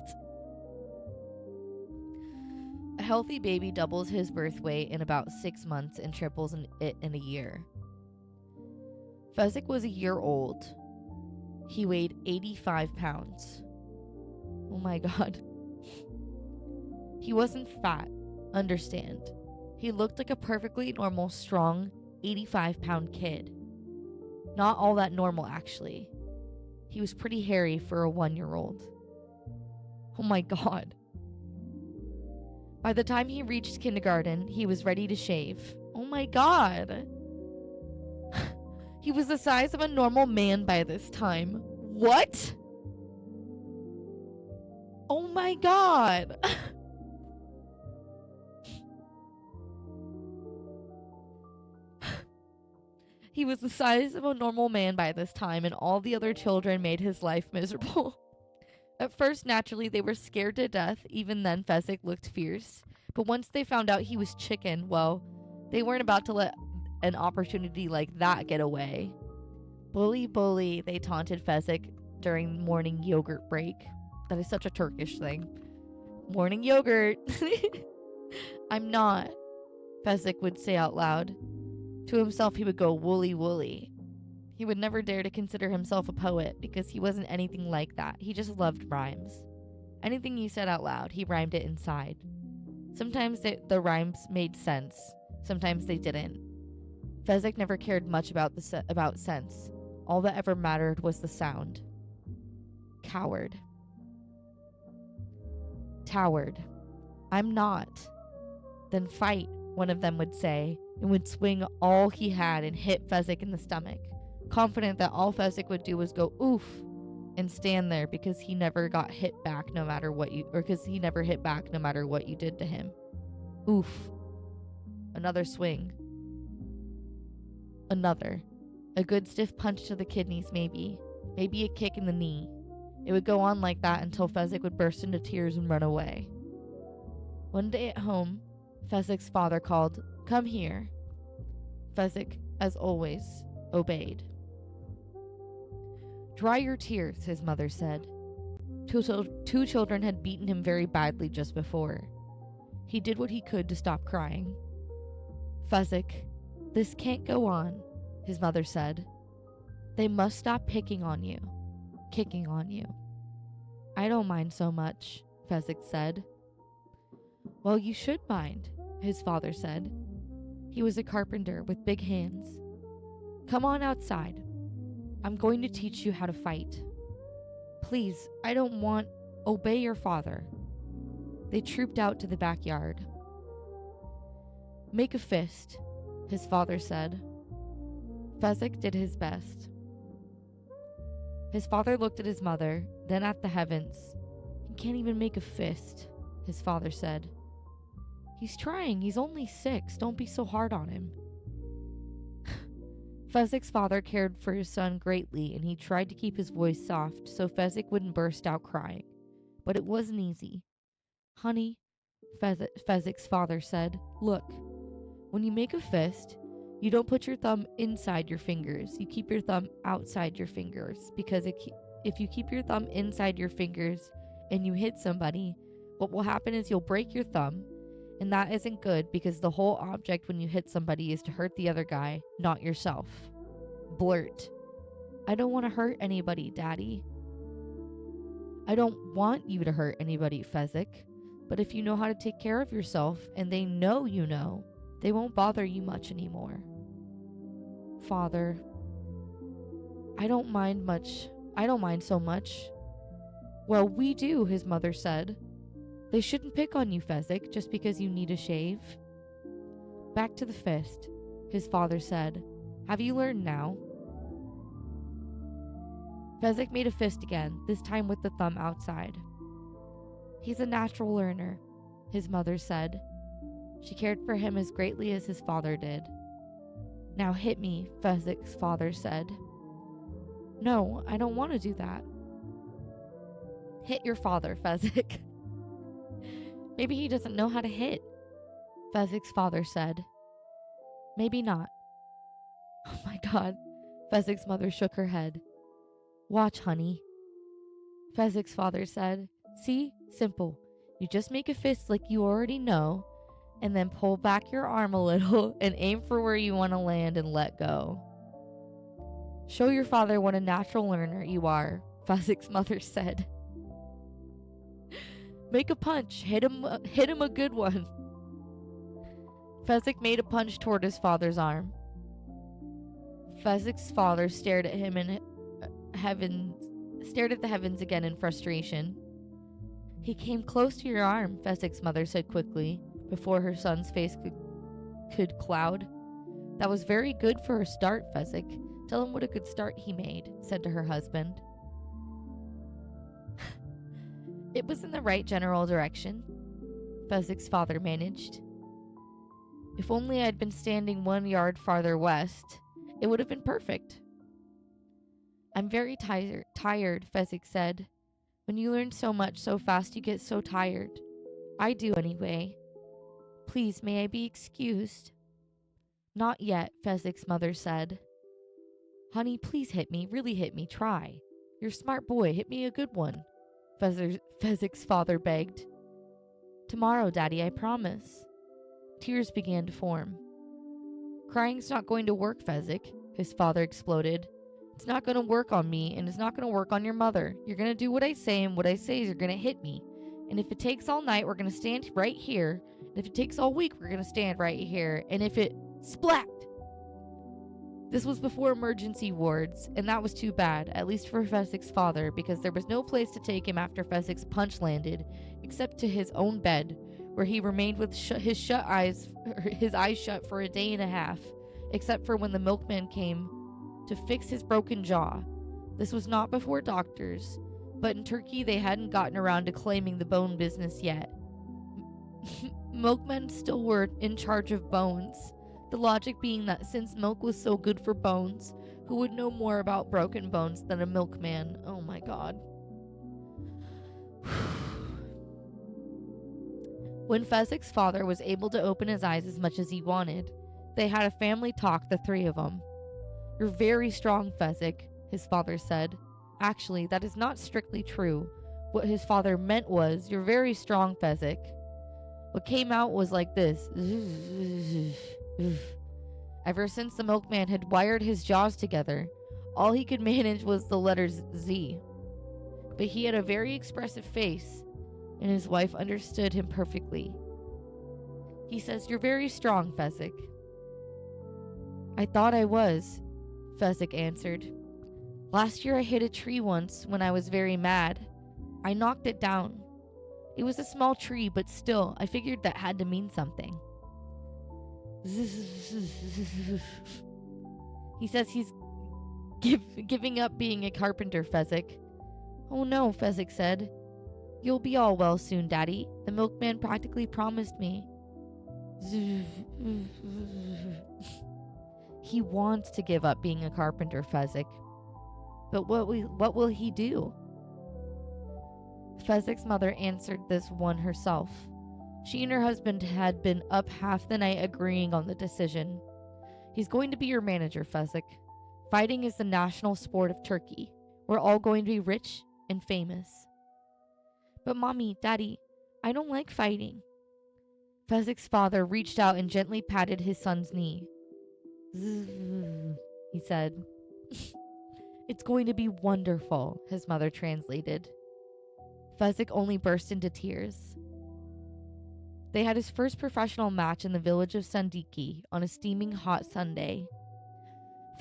A: A healthy baby doubles his birth weight in about 6 months and triples it in a year. Fezzik was a year old. He weighed 85 pounds. Oh my god. He wasn't fat, understand. He looked like a perfectly normal, strong, 85-pound kid. Not all that normal, actually. He was pretty hairy for a 1-year-old. Oh my god. By the time he reached kindergarten, he was ready to shave. Oh my god. He was the size of a normal man by this time. What? Oh my god. He was the size of a normal man by this time, and all the other children made his life miserable. At first, naturally, they were scared to death. Even then, Fezzik looked fierce. But once they found out he was chicken, well, they weren't about to let an opportunity like that get away. Bully, bully, they taunted Fezzik during morning yogurt break. That is such a Turkish thing. Morning yogurt. I'm not, Fezzik would say out loud. To himself, he would go woolly woolly. He would never dare to consider himself a poet because he wasn't anything like that. He just loved rhymes. Anything he said out loud, he rhymed it inside. Sometimes the rhymes made sense. Sometimes they didn't. Fezzik never cared much about sense. All that ever mattered was the sound. Coward. Towered. I'm not. Then fight, one of them would say, and would swing all he had and hit Fezzik in the stomach, confident that all Fezzik would do was go oof and stand there because he never got hit back no matter what you did to him. Oof. Another swing. Another. A good stiff punch to the kidneys, maybe. Maybe a kick in the knee. It would go on like that until Fezzik would burst into tears and run away. One day at home, Fezzik's father called, "Come here." Fezzik, as always, obeyed. "Dry your tears," his mother said. Two children had beaten him very badly just before. He did what he could to stop crying. "Fezzik, this can't go on," his mother said. "They must stop kicking on you. "I don't mind so much," Fezzik said. "Well, you should mind," his father said. He was a carpenter with big hands. "Come on outside. I'm going to teach you how to fight." "Please, I don't want... Obey your father." They trooped out to the backyard. "Make a fist," his father said. Fezzik did his best. His father looked at his mother, then at the heavens. "He can't even make a fist," his father said. "He's trying. He's only 6. Don't be so hard on him." Fezzik's father cared for his son greatly, and he tried to keep his voice soft so Fezzik wouldn't burst out crying. But it wasn't easy. "Honey," Fezzik's father said, "look, when you make a fist, you don't put your thumb inside your fingers. You keep your thumb outside your fingers, because if you keep your thumb inside your fingers and you hit somebody, what will happen is you'll break your thumb, and that isn't good because the whole object when you hit somebody is to hurt the other guy, not yourself." Blurt. "I don't want to hurt anybody, Daddy." "I don't want you to hurt anybody, Fezzik, but if you know how to take care of yourself and they know you know, they won't bother you much anymore." "Father, I don't mind so much." "Well, we do," his mother said. "They shouldn't pick on you, Fezzik, just because you need a shave." "Back to the fist," his father said. "Have you learned now?" Fezzik made a fist again, this time with the thumb outside. "He's a natural learner," his mother said. She cared for him as greatly as his father did. "Now hit me," Fezzik's father said. "No, I don't want to do that." "Hit your father, Fezzik." "Maybe he doesn't know how to hit," Fezzik's father said. "Maybe not." Oh my god, Fezzik's mother shook her head. Watch, honey, Fezzik's father said. See? Simple. You just make a fist like you already know, and then pull back your arm a little and aim for where you want to land and let go. Show your father what a natural learner you are, Fezzik's mother said. Make a punch. Hit him a good one. Fezzik made a punch toward his father's arm. Fezzik's father stared at him in stared at the heavens again in frustration. He came close to your arm, Fezzik's mother said quickly, before her son's face could cloud. That was very good for a start, Fezzik. Tell him what a good start he made, said to her husband. It was in the right general direction, Fezzik's father managed. If only I'd been standing 1 yard farther west, it would have been perfect. I'm very tired, Fezzik said. When you learn so much so fast, you get so tired. I do anyway. Please, may I be excused? Not yet, Fezzik's mother said. Honey, please hit me, really hit me, try. You're a smart boy, hit me a good one, Fezzik's father begged. Tomorrow, Daddy, I promise. Tears began to form. Crying's not going to work, Fezzik, his father exploded. It's not going to work on me, and it's not going to work on your mother. You're going to do what I say, and what I say is you're going to hit me. And if it takes all night, we're going to stand right here. And if it takes all week, we're going to stand right here. And if it splat! This was before emergency wards, and that was too bad, at least for Fezzik's father, because there was no place to take him after Fezzik's punch landed, except to his own bed, where he remained with his eyes shut for a day and a half, except for when the milkman came to fix his broken jaw. This was not before doctors, but in Turkey they hadn't gotten around to claiming the bone business yet. Milkmen still were in charge of bones, the logic being that since milk was so good for bones, who would know more about broken bones than a milkman? Oh my god. When Fezzik's father was able to open his eyes as much as he wanted, they had a family talk, the three of them. You're very strong, Fezzik, his father said. Actually, that is not strictly true. What his father meant was, you're very strong, Fezzik. What came out was like this. Ever since the milkman had wired his jaws together, all he could manage was the letters Z. But he had a very expressive face, and his wife understood him perfectly. He says, you're very strong, Fezzik. I thought I was, Fezzik answered. Last year I hit a tree once when I was very mad. I knocked it down. It was a small tree, but still, I figured that had to mean something. He says he's giving up being a carpenter, Fezzik. Oh no, Fezzik said. You'll be all well soon, Daddy. The milkman practically promised me. He wants to give up being a carpenter, Fezzik. But what will he do? Fezzik's mother answered this one herself. She and her husband had been up half the night agreeing on the decision. He's going to be your manager, Fezzik. Fighting is the national sport of Turkey. We're all going to be rich and famous. But Mommy, Daddy, I don't like fighting. Fezzik's father reached out and gently patted his son's knee. He said. It's going to be wonderful, his mother translated. Fezzik only burst into tears. They had his first professional match in the village of Sandiki on a steaming hot Sunday.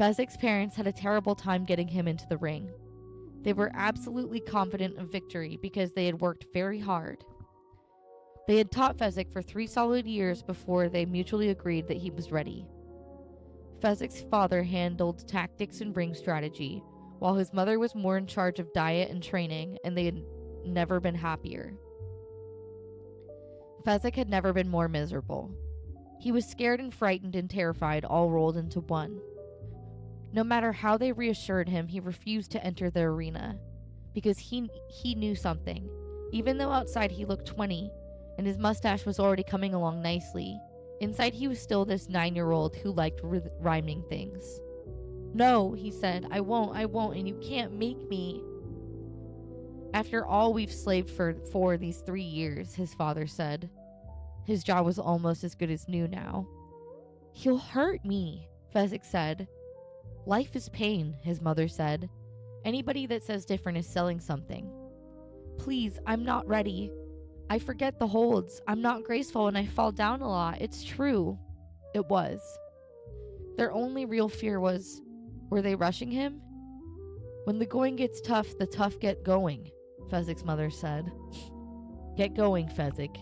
A: Fezzik's parents had a terrible time getting him into the ring. They were absolutely confident of victory because they had worked very hard. They had taught Fezzik for 3 solid years before they mutually agreed that he was ready. Fezzik's father handled tactics and ring strategy, while his mother was more in charge of diet and training, and they had never been happier. Fezzik had never been more miserable. He was scared and frightened and terrified all rolled into one. No matter how they reassured him, he refused to enter the arena, because he knew something. Even though outside he looked 20, and his mustache was already coming along nicely, inside he was still this 9-year-old who liked rhyming things. No, he said, I won't, and you can't make me. After all we've slaved for these 3 years, his father said. His jaw was almost as good as new now. He'll hurt me, Fezzik said. Life is pain, his mother said. Anybody that says different is selling something. Please, I'm not ready. I forget the holds. I'm not graceful and I fall down a lot. It's true. It was. Their only real fear was, were they rushing him? When the going gets tough, the tough get going, Fezzik's mother said. Get going, Fezzik,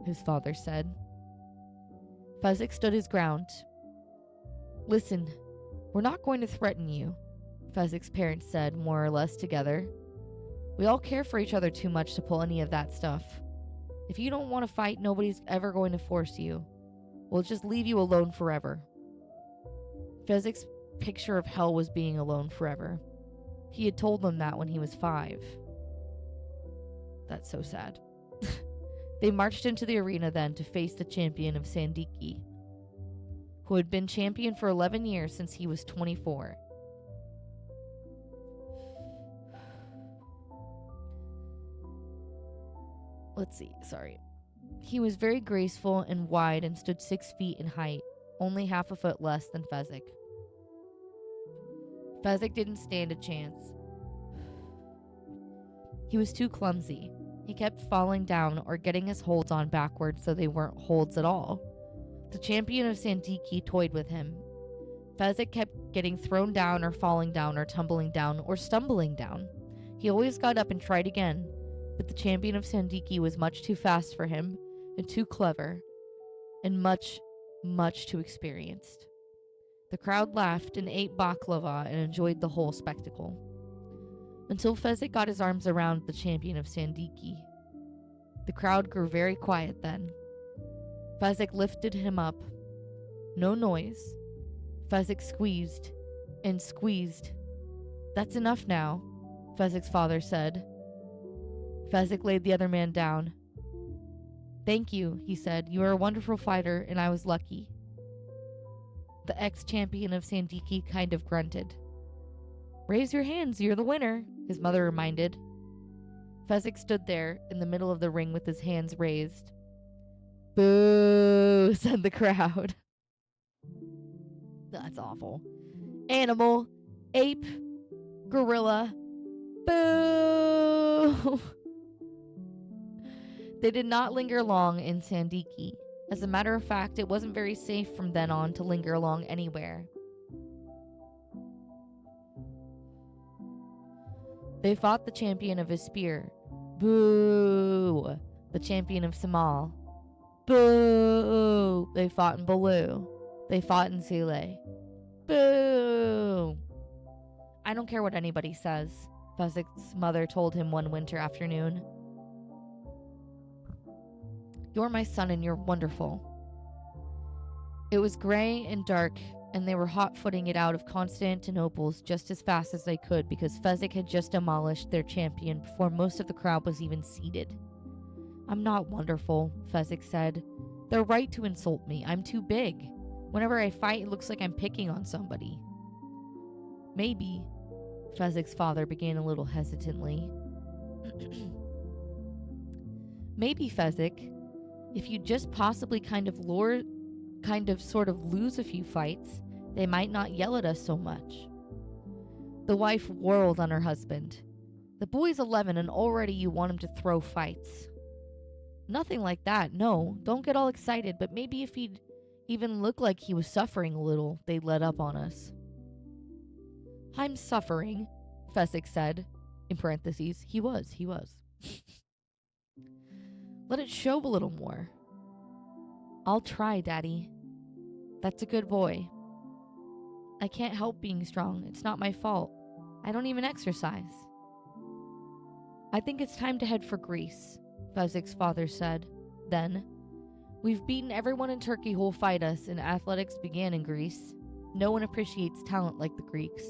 A: his father said. Fezzik stood his ground. Listen, we're not going to threaten you, Fezzik's parents said, more or less together. We all care for each other too much to pull any of that stuff. If you don't want to fight, nobody's ever going to force you. We'll just leave you alone forever. Fezzik's picture of hell was being alone forever. He had told them that when he was 5. That's so sad. They marched into the arena then to face the champion of Sandiki, who had been champion for 11 years since he was 24. Let's see, sorry. He was very graceful and wide and stood 6 feet in height, only half a foot less than Fezzik. Fezzik didn't stand a chance. He was too clumsy. He kept falling down or getting his holds on backwards so they weren't holds at all. The champion of Sandiki toyed with him. Fezzik kept getting thrown down or falling down or tumbling down or stumbling down. He always got up and tried again, but the champion of Sandiki was much too fast for him and too clever and much, much too experienced. The crowd laughed and ate baklava and enjoyed the whole spectacle. Until Fezzik got his arms around the champion of Sandiki. The crowd grew very quiet then. Fezzik lifted him up. No noise. Fezzik squeezed and squeezed. That's enough now, Fezzik's father said. Fezzik laid the other man down. Thank you, he said. You are a wonderful fighter, and I was lucky. The ex-champion of Sandiki kind of grunted. Raise your hands, you're the winner, his mother reminded. Fezzik stood there in the middle of the ring with his hands raised. Boo, said the crowd. That's awful. Animal, ape, gorilla, boo! They did not linger long in Sandiki. As a matter of fact, it wasn't very safe from then on to linger long anywhere. They fought the champion of his spear. Boo! The champion of Samal. Boo! They fought in Baloo. They fought in Sile. Boo! I don't care what anybody says, Fezzik's mother told him one winter afternoon. You're my son and you're wonderful. It was gray and dark, and they were hot-footing it out of Constantinople's just as fast as they could because Fezzik had just demolished their champion before most of the crowd was even seated. I'm not wonderful, Fezzik said. They're right to insult me. I'm too big. Whenever I fight, it looks like I'm picking on somebody. Maybe, Fezzik's father began a little hesitantly. Maybe, Fezzik, if you just possibly sort of lose a few fights, they might not yell at us so much. The wife whirled on her husband. The boy's 11 and already you want him to throw fights. Nothing like that, no. Don't get all excited, but maybe if he'd even look like he was suffering a little, they'd let up on us. I'm suffering, Fezzik said. In parentheses, he was. Let it show a little more. I'll try, Daddy. That's a good boy. I can't help being strong. It's not my fault. I don't even exercise. I think it's time to head for Greece, Fezzik's father said. Then, we've beaten everyone in Turkey who'll fight us, and athletics began in Greece. No one appreciates talent like the Greeks.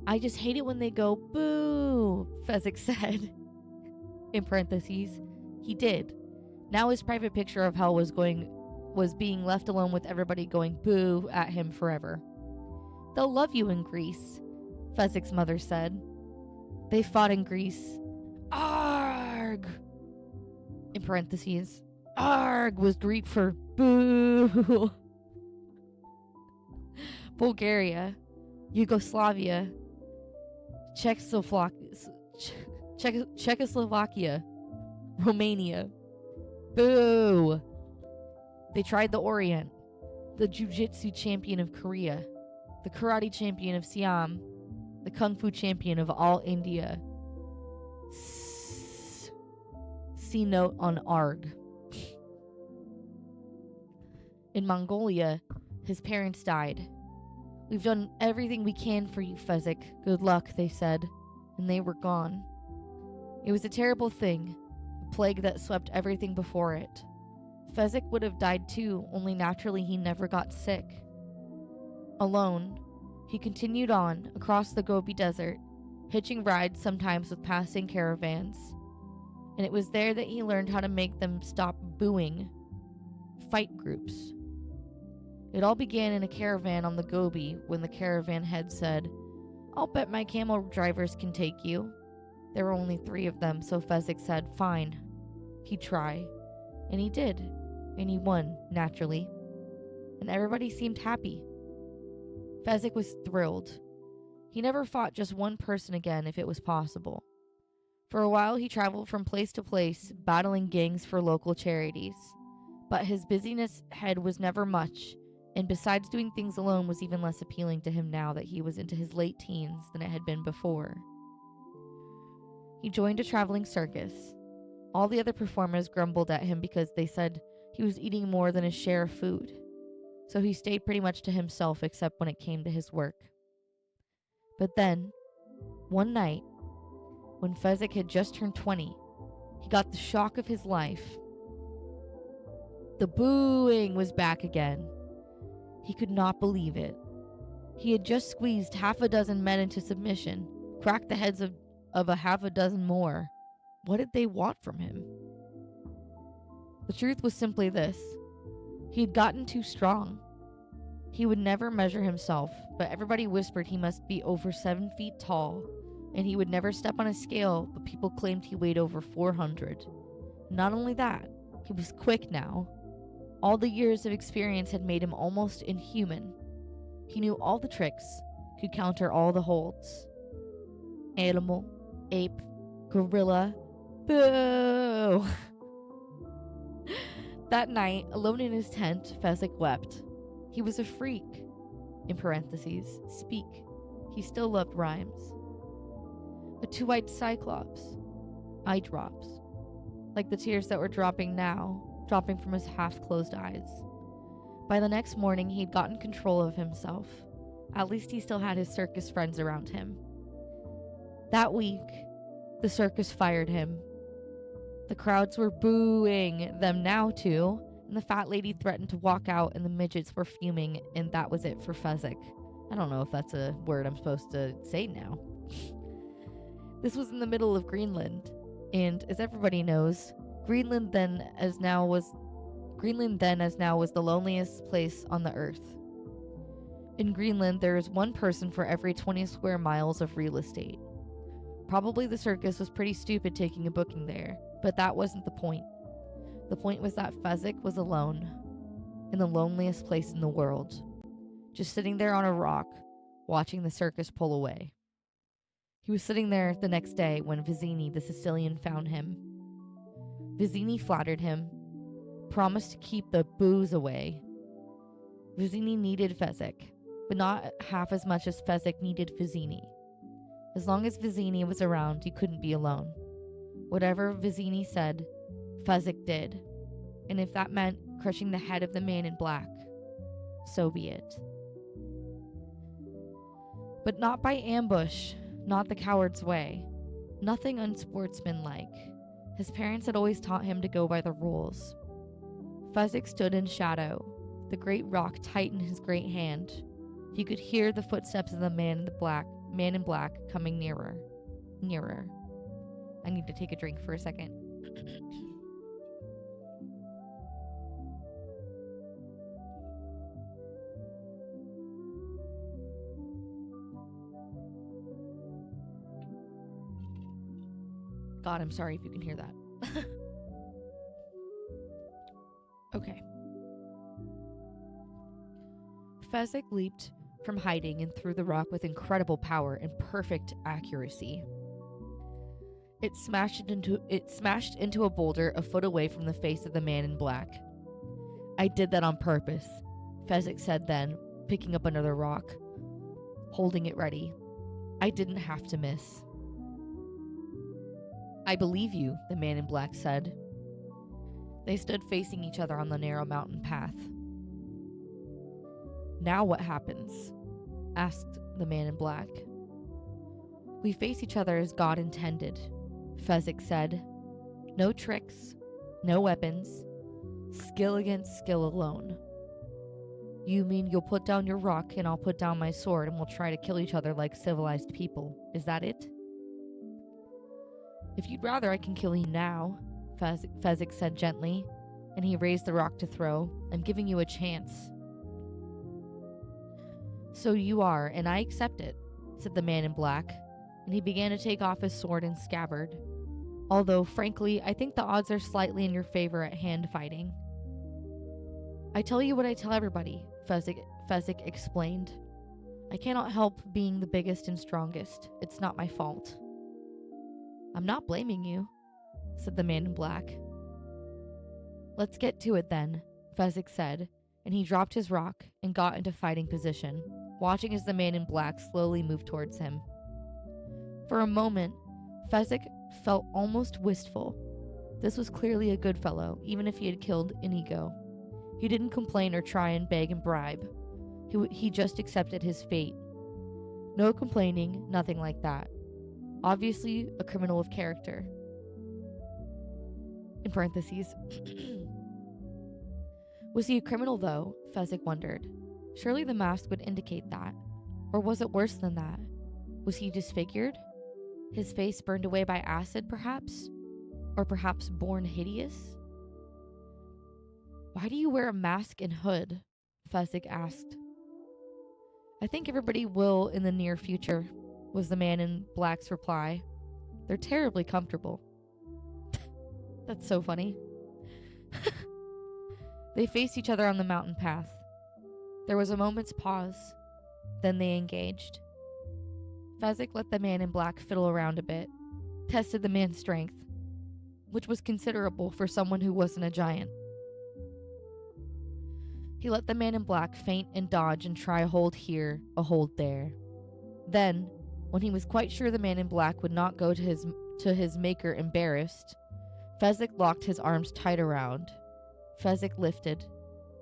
A: I just hate it when they go, boo, Fezzik said. In parentheses, he did. Now his private picture of hell was being left alone with everybody going boo at him forever. They'll love you in Greece, Fezzik's mother said. They fought in Greece. Arg! In parentheses, Arg was Greek for boo. Bulgaria, Yugoslavia, Czechoslovakia, Romania. Boo! They tried the Orient, the jiu-jitsu champion of Korea, the karate champion of Siam, the kung fu champion of all India. See note on Arg. In Mongolia, his parents died. We've done everything we can for you, Fezzik. Good luck, they said, and they were gone. It was a terrible thing, a plague that swept everything before it. Fezzik would have died too, only naturally he never got sick. Alone, he continued on across the Gobi Desert, hitching rides sometimes with passing caravans. And it was there that he learned how to make them stop booing. Fight groups. It all began in a caravan on the Gobi when the caravan head said, "I'll bet my camel drivers can take you." There were only 3 of them, so Fezzik said, "Fine." He'd try. And he did. And he won, naturally. And everybody seemed happy. Fezzik was thrilled. He never fought just one person again if it was possible. For a while he traveled from place to place, battling gangs for local charities. But his busyness head was never much, and besides doing things alone was even less appealing to him now that he was into his late teens than it had been before. He joined a traveling circus. All the other performers grumbled at him because they said he was eating more than his share of food. So he stayed pretty much to himself except when it came to his work. But then, one night, when Fezzik had just turned 20, he got the shock of his life. The booing was back again. He could not believe it. He had just squeezed half a dozen men into submission, cracked the heads of a half a dozen more. What did they want from him? The truth was simply this. He had gotten too strong. He would never measure himself, but everybody whispered he must be over 7 feet tall, and he would never step on a scale, but people claimed he weighed over 400. Not only that, he was quick now. All the years of experience had made him almost inhuman. He knew all the tricks, could counter all the holds. Animal, ape, gorilla, boo! That night, alone in his tent, Fezzik wept. He was a freak. In parentheses, speak. He still loved rhymes. A 2-eyed cyclops. Eye drops. Like the tears that were dropping now, dropping from his half-closed eyes. By the next morning, he'd gotten control of himself. At least he still had his circus friends around him. That week, the circus fired him. The crowds were booing them now, too, and the fat lady threatened to walk out, and the midgets were fuming, and that was it for Fezzik. I don't know if that's a word I'm supposed to say now. This was in the middle of Greenland, and as everybody knows, Greenland then as now was the loneliest place on the earth. In Greenland, there is one person for every 20 square miles of real estate. Probably the circus was pretty stupid taking a booking there, but that wasn't the point. The point was that Fezzik was alone, in the loneliest place in the world, just sitting there on a rock, watching the circus pull away. He was sitting there the next day when Vizzini the Sicilian found him. Vizzini flattered him, promised to keep the booze away. Vizzini needed Fezzik, but not half as much as Fezzik needed Vizzini. As long as Vizzini was around, he couldn't be alone. Whatever Vizzini said, Fezzik did. And if that meant crushing the head of the man in black, so be it. But not by ambush, not the coward's way. Nothing unsportsmanlike. His parents had always taught him to go by the rules. Fezzik stood in shadow, the great rock tight in his great hand. He could hear the footsteps of the man in black coming nearer. Nearer. I need to take a drink for a second. God, I'm sorry if you can hear that. Okay. Fezzik leaped from hiding and threw the rock with incredible power and perfect accuracy. It smashed into a boulder a foot away from the face of the man in black. I did that on purpose, Fezzik said then, picking up another rock, holding it ready. I didn't have to miss. I believe you, the man in black said. They stood facing each other on the narrow mountain path. Now what happens? Asked the man in black. We face each other as God intended, Fezzik said. No tricks, no weapons, skill against skill alone. You mean you'll put down your rock and I'll put down my sword and we'll try to kill each other like civilized people. Is that it? If you'd rather, I can kill you now, Fezzik said gently, and he raised the rock to throw. I'm giving you a chance. So you are, and I accept it, said the man in black, and he began to take off his sword and scabbard. Although, frankly, I think the odds are slightly in your favor at hand fighting. I tell you what I tell everybody, Fezzik explained. I cannot help being the biggest and strongest. It's not my fault. I'm not blaming you, said the man in black. Let's get to it then, Fezzik said, and he dropped his rock and got into fighting position, watching as the man in black slowly moved towards him. For a moment, Fezzik felt almost wistful. This was clearly a good fellow, even if he had killed an ego. He didn't complain or try and beg and bribe. He just accepted his fate. No complaining, nothing like that. Obviously, a criminal of character. In parentheses. Was he a criminal, though? Fezzik wondered. Surely the mask would indicate that. Or was it worse than that? Was he disfigured? His face burned away by acid, perhaps? Or perhaps born hideous? Why do you wear a mask and hood? Fezzik asked. I think everybody will in the near future, was the man in black's reply. They're terribly comfortable. That's so funny. They faced each other on the mountain path. There was a moment's pause. Then they engaged. Fezzik let the man in black fiddle around a bit, tested the man's strength, which was considerable for someone who wasn't a giant. He let the man in black feint and dodge and try a hold here, a hold there. Then, when he was quite sure the man in black would not go to his maker embarrassed, Fezzik locked his arms tight around. Fezzik lifted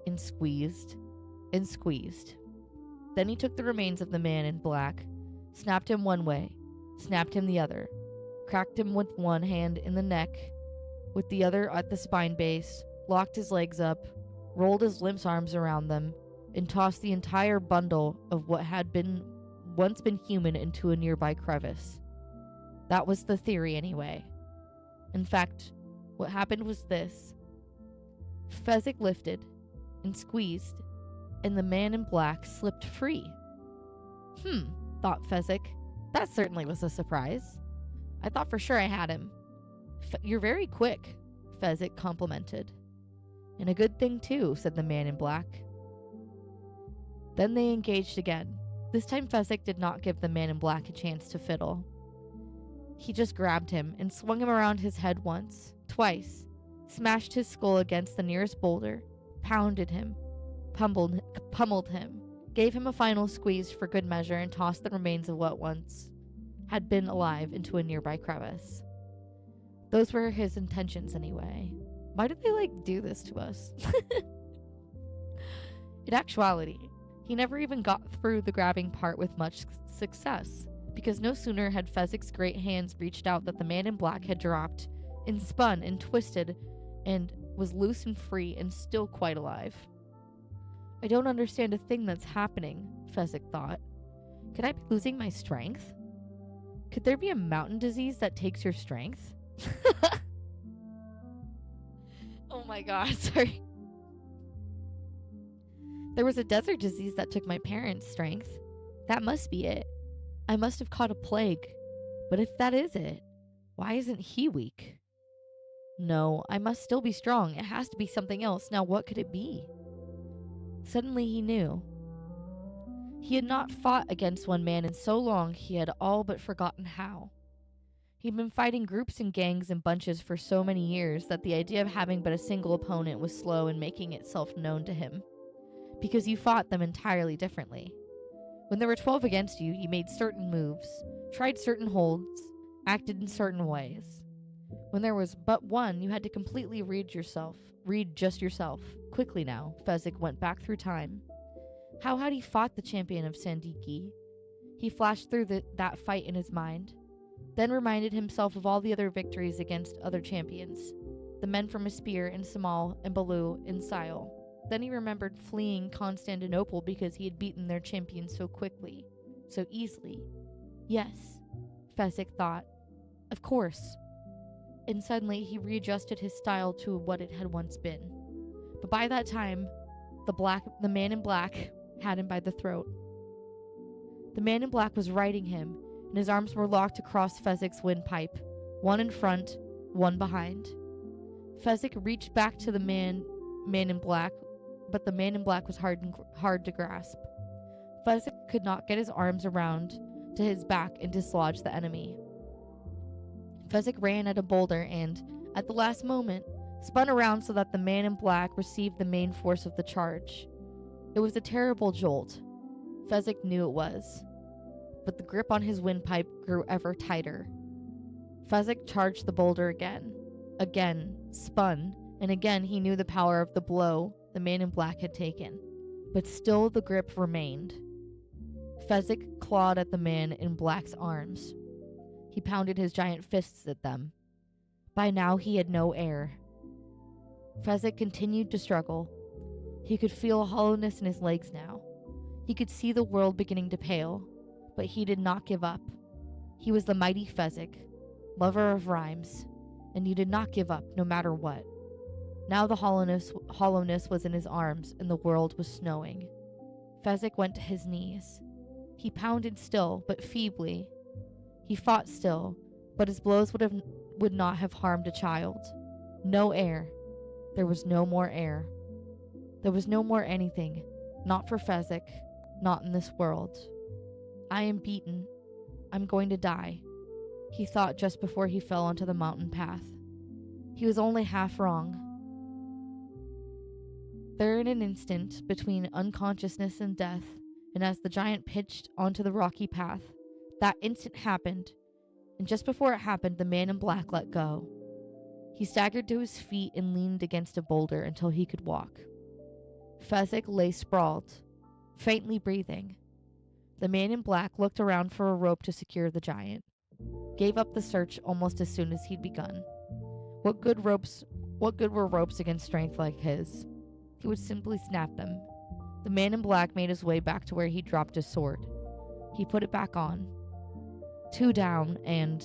A: and squeezed and squeezed. Then he took the remains of the man in black, snapped him one way, snapped him the other, cracked him with one hand in the neck, with the other at the spine base, locked his legs up, rolled his limp arms around them, and tossed the entire bundle of what had once been human into a nearby crevice. That was the theory anyway. In fact, what happened was this. Fezzik lifted and squeezed, and the man in black slipped free. Thought Fezzik. That certainly was a surprise. I thought for sure I had him. You're very quick, Fezzik complimented. And a good thing too, said the man in black. Then they engaged again. This time Fezzik did not give the man in black a chance to fiddle. He just grabbed him and swung him around his head once, twice, smashed his skull against the nearest boulder, pounded him, pummeled him, gave him a final squeeze for good measure, and tossed the remains of what once had been alive into a nearby crevice. Those were his intentions anyway. Why did they do this to us? In actuality, he never even got through the grabbing part with much success, because no sooner had Fezzik's great hands reached out that the man in black had dropped and spun and twisted and was loose and free and still quite alive. I don't understand a thing that's happening, Fezzik thought. Could I be losing my strength? Could there be a mountain disease that takes your strength? Oh my god, sorry. There was a desert disease that took my parents' strength. That must be it. I must have caught a plague. But if that is it, Why isn't he weak? No, I must still be strong. It has to be something else. Now, what could it be? Suddenly he knew. He had not fought against one man in so long he had all but forgotten how. He'd been fighting groups and gangs and bunches for so many years that the idea of having but a single opponent was slow in making itself known to him, because you fought them entirely differently. When there were 12 against you, you made certain moves, tried certain holds, acted in certain ways. When there was but one, you had to completely read just yourself. Quickly now, Fezzik went back through time. How had he fought the champion of Sandiki? He flashed through that fight in his mind, then reminded himself of all the other victories against other champions, the men from Aspir and Samal and Baloo and Sile. Then he remembered fleeing Constantinople because he had beaten their champion so quickly, so easily. Yes, Fezzik thought. Of course. And suddenly he readjusted his style to what it had once been. But by that time, the man in black had him by the throat. The man in black was riding him, and his arms were locked across Fezzik's windpipe, one in front, one behind. Fezzik reached back to the man in black, but the man in black was hard to grasp. Fezzik could not get his arms around to his back and dislodge the enemy. Fezzik ran at a boulder and, at the last moment, spun around so that the man in black received the main force of the charge. It was a terrible jolt. Fezzik knew it was, but the grip on his windpipe grew ever tighter. Fezzik charged the boulder again, spun, and again he knew the power of the blow the man in black had taken, but still the grip remained. Fezzik clawed at the man in black's arms. He pounded his giant fists at them. By now he had no air. Fezzik continued to struggle. He could feel a hollowness in his legs now. He could see the world beginning to pale, but he did not give up. He was the mighty Fezzik, lover of rhymes, and he did not give up no matter what. Now the hollowness was in his arms and the world was snowing. Fezzik went to his knees. He pounded still, but feebly. He fought still, but his blows would not have harmed a child. No air. There was no more air. There was no more anything, not for Fezzik, not in this world. I am beaten. I'm going to die, he thought just before he fell onto the mountain path. He was only half wrong. There in an instant, between unconsciousness and death, and as the giant pitched onto the rocky path, that instant happened, and just before it happened, the man in black let go. He staggered to his feet and leaned against a boulder until he could walk. Fezzik lay sprawled, faintly breathing. The man in black looked around for a rope to secure the giant, gave up the search almost as soon as he'd begun. What good were ropes against strength like his? He would simply snap them. The man in black made his way back to where he dropped his sword. He put it back on. 2 down and,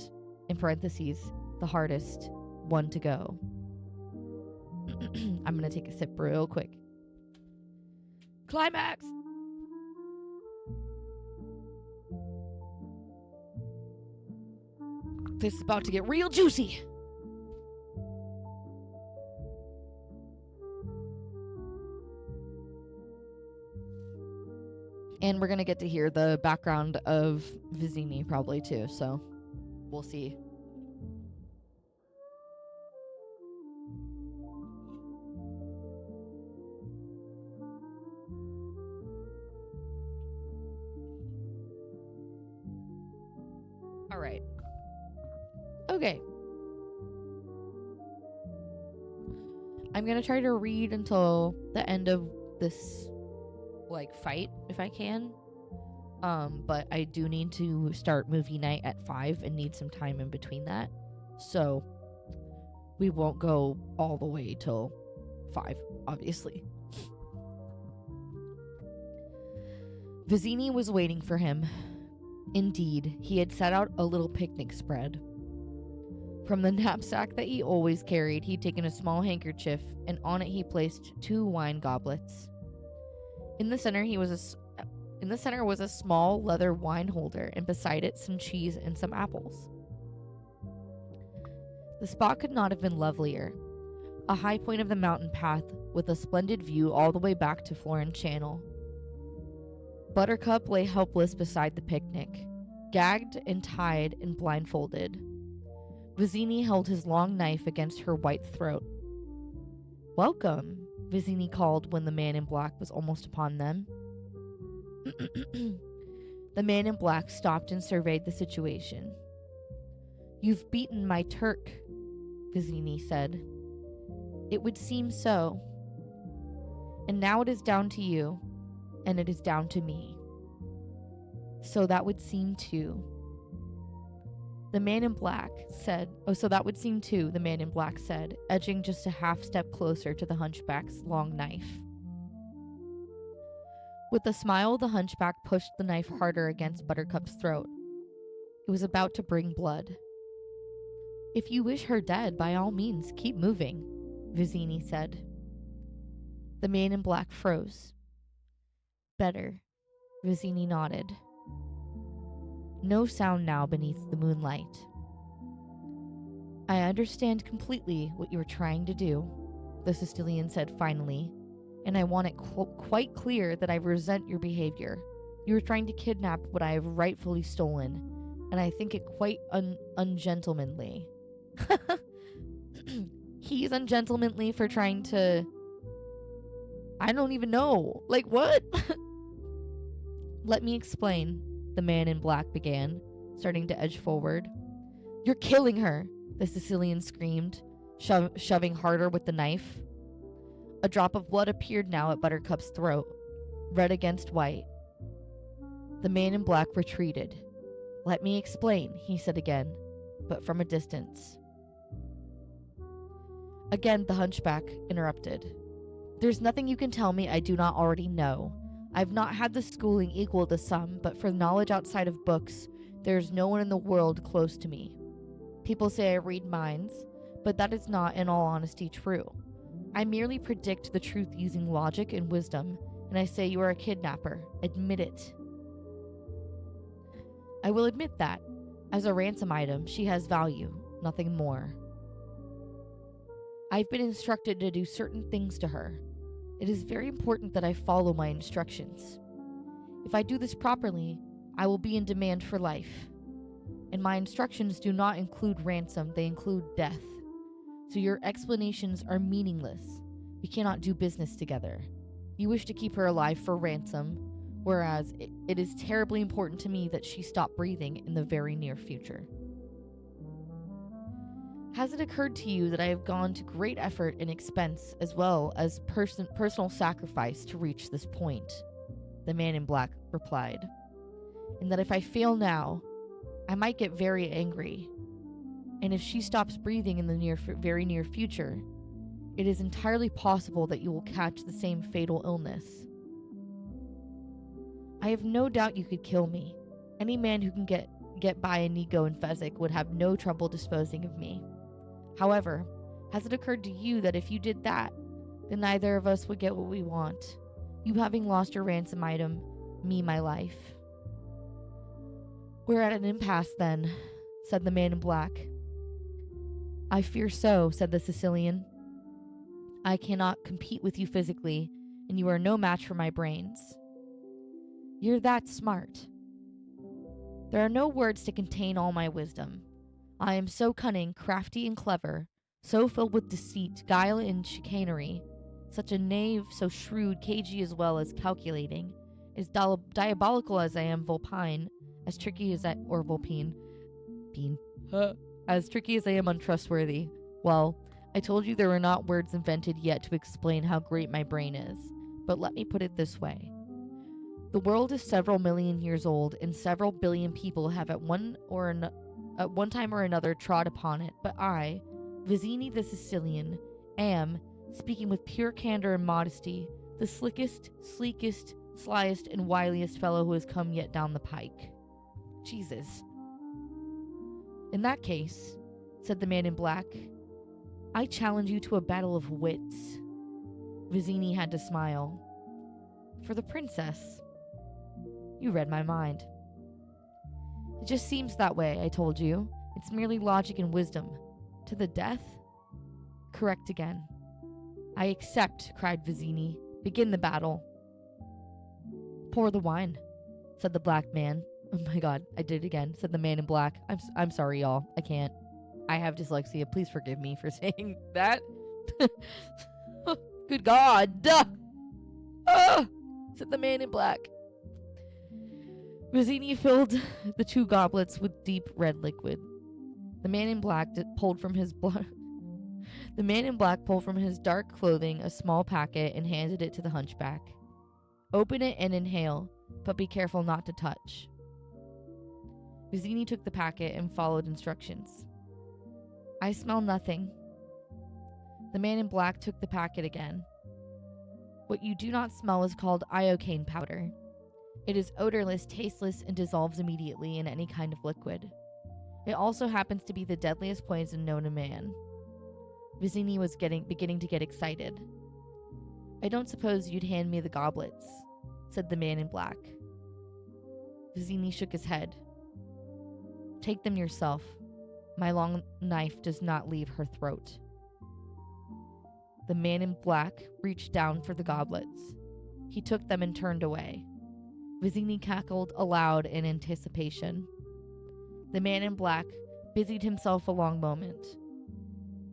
A: in parentheses, the hardest one to go. I'm gonna take a sip real quick. Climax! This is about to get real juicy. And we're going to get to hear the background of Vizzini probably too, so we'll see. All right. Okay. I'm going to try to read until the end of this fight if I can. But I do need to start movie night at 5 and need some time in between that. So we won't go all the way till 5, obviously. Vizzini was waiting for him. Indeed, he had set out a little picnic spread. From the knapsack that he always carried, he'd taken a small handkerchief, and on it he placed 2 wine goblets. In the center was a small leather wine holder, and beside it some cheese and some apples. The spot could not have been lovelier. A high point of the mountain path with a splendid view all the way back to Florin Channel. Buttercup lay helpless beside the picnic, gagged and tied and blindfolded. Vizzini held his long knife against her white throat. "Welcome," Vizzini called when the man in black was almost upon them. The man in black stopped and surveyed the situation. "You've beaten my Turk," Vizzini said. "It would seem so. And now it is down to you, and it is down to me." "So that would seem too." The man in black said, the man in black said, edging just a half step closer to the hunchback's long knife. With a smile, the hunchback pushed the knife harder against Buttercup's throat. It was about to bring blood. "If you wish her dead, by all means, keep moving," Vizzini said. The man in black froze. "Better," Vizzini nodded. No sound now beneath the moonlight. "I understand completely what you are trying to do," the Sicilian said finally, "and I want it quite clear that I resent your behavior. You are trying to kidnap what I have rightfully stolen, and I think it quite ungentlemanly." He's ungentlemanly for trying to... I don't even know. Like, what? "Let me explain," the man in black began, starting to edge forward. "You're killing her," the Sicilian screamed, shoving harder with the knife. A drop of blood appeared now at Buttercup's throat, red against white. The man in black retreated. "Let me explain," he said again, but from a distance. Again, the hunchback interrupted. "There's nothing you can tell me I do not already know. I've not had the schooling equal to some, but for knowledge outside of books, there's no one in the world close to me. People say I read minds, but that is not, in all honesty, true. I merely predict the truth using logic and wisdom, and I say you are a kidnapper. Admit it." "I will admit that. As a ransom item, she has value, nothing more. I've been instructed to do certain things to her. It is very important that I follow my instructions. If I do this properly, I will be in demand for life. And my instructions do not include ransom, they include death. So your explanations are meaningless. We cannot do business together. You wish to keep her alive for ransom, whereas it is terribly important to me that she stop breathing in the very near future. Has it occurred to you that I have gone to great effort and expense as well as personal sacrifice to reach this point?" The man in black replied. "And that if I fail now, I might get very angry. And if she stops breathing in the very near future, it is entirely possible that you will catch the same fatal illness. I have no doubt you could kill me. Any man who can get by a Nico and Fezzik would have no trouble disposing of me. However, has it occurred to you that if you did that, then neither of us would get what we want? You having lost your ransom item, me my life." "We're at an impasse then," said the man in black. "I fear so," said the Sicilian. "I cannot compete with you physically, and you are no match for my brains." "You're that smart." "There are no words to contain all my wisdom. I am so cunning, crafty, and clever, so filled with deceit, guile, and chicanery, such a knave, so shrewd, cagey as well as calculating, as diabolical as I am vulpine, as tricky as as tricky as I am untrustworthy. Well, I told you there were not words invented yet to explain how great my brain is, but let me put it this way. The world is several million years old, and several billion people have at one time or another trod upon it, but I, Vizzini the Sicilian, am, speaking with pure candor and modesty, the slickest, sleekest, slyest, and wiliest fellow who has come yet down the pike. Jesus. In that case, said the man in black, I challenge you to a battle of wits. Vizzini had to smile. For the princess. You read my mind. It just seems that way, I told you. It's merely logic and wisdom. To the death? Correct again. I accept, cried Vizzini. Begin the battle. Pour the wine, said the black man. Oh my god, I did it again, said the man in black. I'm sorry, y'all. I can't. I have dyslexia. Please forgive me for saying that. Good God. Said the man in black. Vizzini filled the 2 goblets with deep red liquid. The man in black pulled from his dark clothing a small packet and handed it to the hunchback. Open it and inhale, but be careful not to touch. Vizzini took the packet and followed instructions. I smell nothing. The man in black took the packet again. What you do not smell is called iocane powder. It is odorless, tasteless, and dissolves immediately in any kind of liquid. It also happens to be the deadliest poison known to man. Vizzini was beginning to get excited. I don't suppose you'd hand me the goblets, said the man in black. Vizzini shook his head. Take them yourself. My long knife does not leave her throat. The man in black reached down for the goblets. He took them and turned away. Vizzini cackled aloud in anticipation. The man in black busied himself a long moment.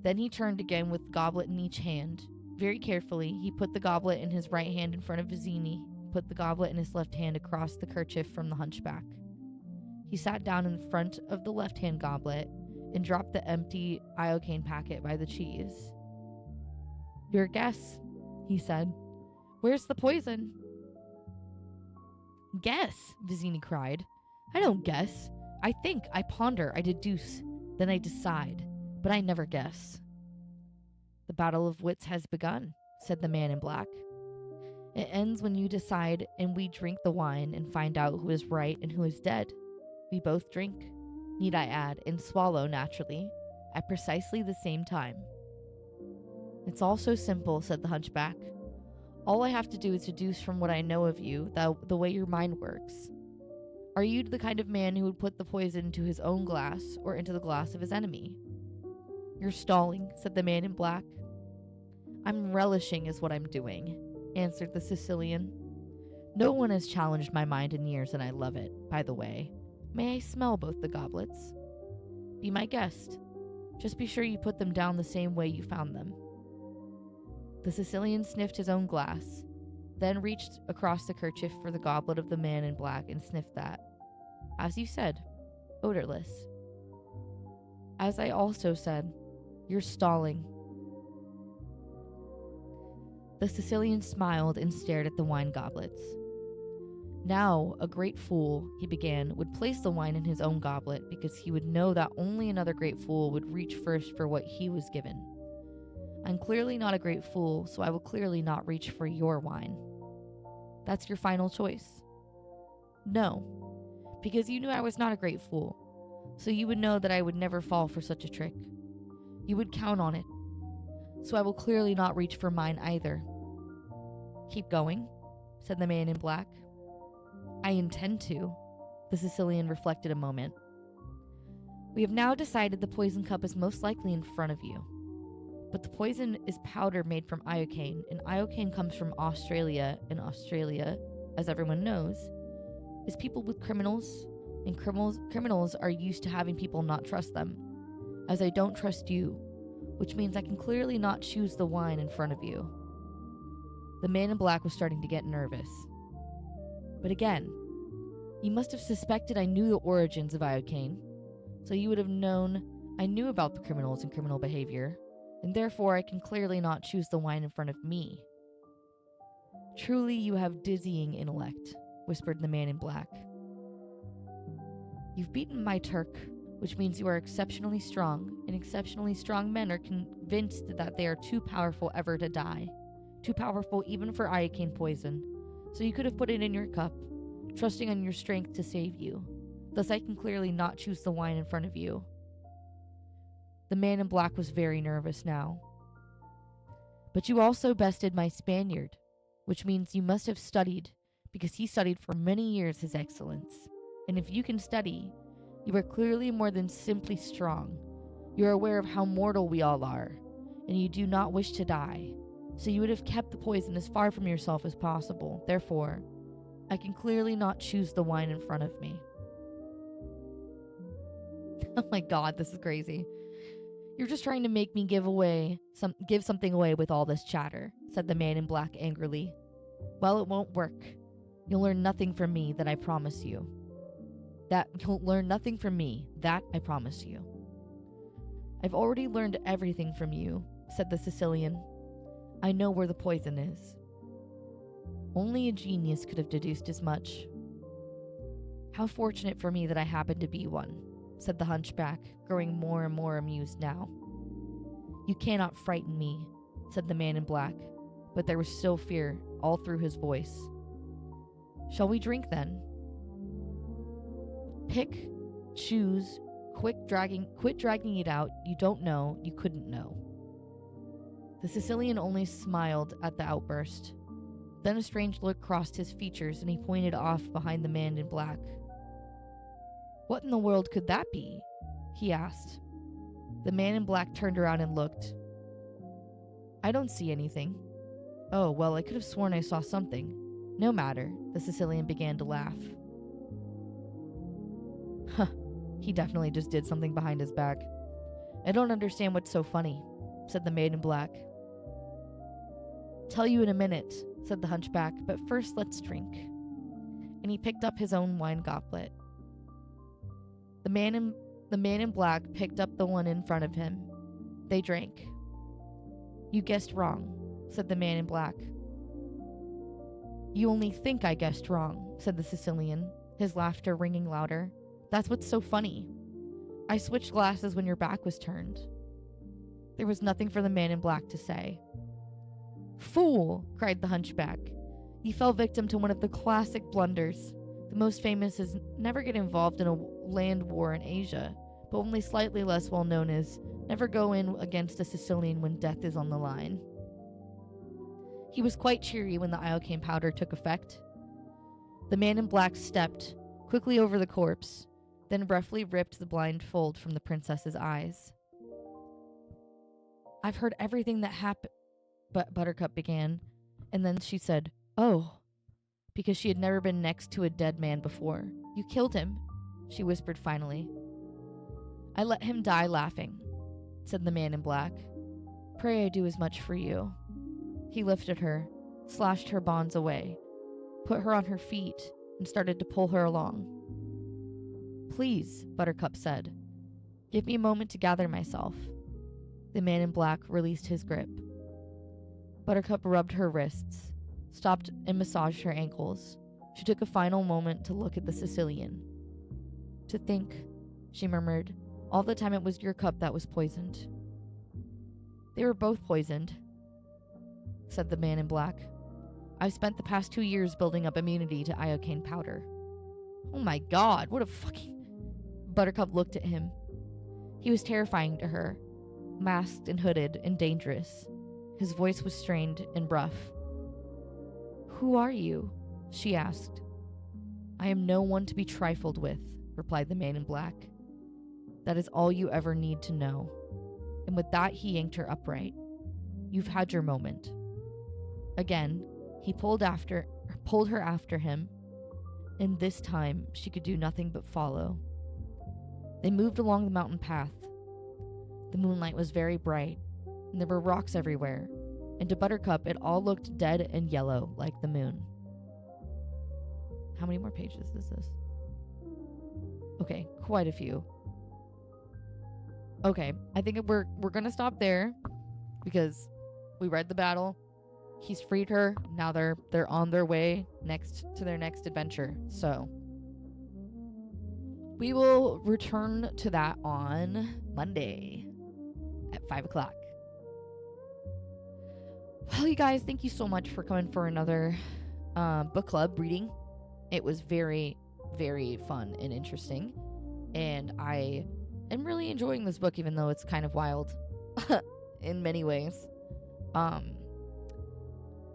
A: Then he turned again with the goblet in each hand. Very carefully, he put the goblet in his right hand in front of Vizzini, put the goblet in his left hand across the kerchief from the hunchback. He sat down in front of the left-hand goblet and dropped the empty iocane packet by the cheese. Your guess, he said. Where's the poison? Guess, Vizzini cried. I don't guess. I think, I ponder, I deduce, then I decide, but I never guess. The battle of wits has begun, said the man in black. It ends when you decide and we drink the wine and find out who is right and who is dead. We both drink, need I add, and swallow, naturally, at precisely the same time. It's all so simple, said the hunchback. All I have to do is deduce from what I know of you the way your mind works. Are you the kind of man who would put the poison into his own glass or into the glass of his enemy? You're stalling, said the man in black. I'm relishing is what I'm doing, answered the Sicilian. No one has challenged my mind in years, and I love it. By the way, may I smell both the goblets? Be my guest. Just be sure you put them down the same way you found them. The Sicilian sniffed his own glass, then reached across the kerchief for the goblet of the man in black and sniffed that. As you said, odorless. As I also said, you're stalling. The Sicilian smiled and stared at the wine goblets. Now, a great fool, he began, would place the wine in his own goblet because he would know that only another great fool would reach first for what he was given. I'm clearly not a great fool, so I will clearly not reach for your wine. That's your final choice? No, because you knew I was not a great fool, so you would know that I would never fall for such a trick. You would count on it, so I will clearly not reach for mine either. Keep going, said the man in black. I intend to. The Sicilian reflected a moment. We have now decided the poison cup is most likely in front of you. But the poison is powder made from iocane, and iocane comes from Australia, and Australia, as everyone knows, is peopled with criminals, and criminals are used to having people not trust them, as I don't trust you, which means I can clearly not choose the wine in front of you. The man in black was starting to get nervous. But again, you must have suspected I knew the origins of iocane, so you would have known I knew about the criminals and criminal behavior, and therefore I can clearly not choose the wine in front of me. Truly you have dizzying intellect, whispered the man in black. You've beaten my Turk, which means you are exceptionally strong, and exceptionally strong men are convinced that they are too powerful ever to die, too powerful even for iocane poison, so you could have put it in your cup, trusting on your strength to save you. Thus I can clearly not choose the wine in front of you. The man in black was very nervous now. But you also bested my Spaniard, which means you must have studied, because he studied for many years, His Excellence. And if you can study, you are clearly more than simply strong, You are aware of how mortal we all are, and you do not wish to die, so you would have kept the poison as far from yourself as possible. Therefore, I can clearly not choose the wine in front of me." Oh my god, this is crazy. "You're just trying to make me give something away with all this chatter," said the man in black angrily. "Well, it won't work. You'll learn nothing from me, that I promise you. You'll learn nothing from me, that I promise you." "I've already learned everything from you," said the Sicilian. "I know where the poison is." "Only a genius could have deduced as much." "How fortunate for me that I happen to be one," said the hunchback, growing more and more amused now. "You cannot frighten me," said the man in black, but there was still fear all through his voice. "Shall we drink then?" "Pick, choose, quit dragging it out. You don't know, you couldn't know." The Sicilian only smiled at the outburst. Then a strange look crossed his features and he pointed off behind the man in black. "What in the world could that be?" he asked. The man in black turned around and looked. "I don't see anything." "Oh, well, I could have sworn I saw something." "No matter," the Sicilian began to laugh. "Huh, he definitely just did something behind his back. I don't understand what's so funny," said the man in black. "Tell you in a minute," said the hunchback, "but first let's drink." And he picked up his own wine goblet. The man in black picked up the one in front of him. They drank. "You guessed wrong," said the man in black. "You only think I guessed wrong," said the Sicilian, his laughter ringing louder. "That's what's so funny. I switched glasses when your back was turned." There was nothing for the man in black to say. "Fool!" cried the hunchback. "You fell victim to one of the classic blunders. The most famous is never get involved in a land war in Asia, but only slightly less well known is never go in against a Sicilian when death is on the line." He was quite cheery when the iocane powder took effect. The man in black stepped quickly over the corpse, then roughly ripped the blindfold from the princess's eyes. "I've heard everything that happened," Buttercup began, and then she said, "Oh," because she had never been next to a dead man before. "You killed him," she whispered finally. "I let him die laughing," said the man in black. "Pray I do as much for you." He lifted her, slashed her bonds away, put her on her feet, and started to pull her along. "Please," Buttercup said, "give me a moment to gather myself." The man in black released his grip. Buttercup rubbed her wrists, stopped and massaged her ankles. She took a final moment to look at the Sicilian. "To think," she murmured, "all the time it was your cup that was poisoned." "They were both poisoned," said the man in black. "I've spent the past 2 years building up immunity to iocane powder." "Oh my god, what a fucking..." Buttercup looked at him. He was terrifying to her, masked and hooded and dangerous. His voice was strained and rough. "Who are you?" she asked. "I am no one to be trifled with," replied the man in black. "That is all you ever need to know." And with that, he yanked her upright. "You've had your moment." Again, he pulled her after him, and this time she could do nothing but follow. They moved along the mountain path. The moonlight was very bright, and there were rocks everywhere, and to Buttercup it all looked dead and yellow like the moon. How many more pages is this? Okay, quite a few. Okay, I think we're gonna stop there because we read the battle. He's freed her. Now they're on their way to their next adventure. So we will return to that on Monday at 5 o'clock. Well, you guys, thank you so much for coming for another book club reading. It was very, very fun and interesting. And I am really enjoying this book, even though it's kind of wild in many ways.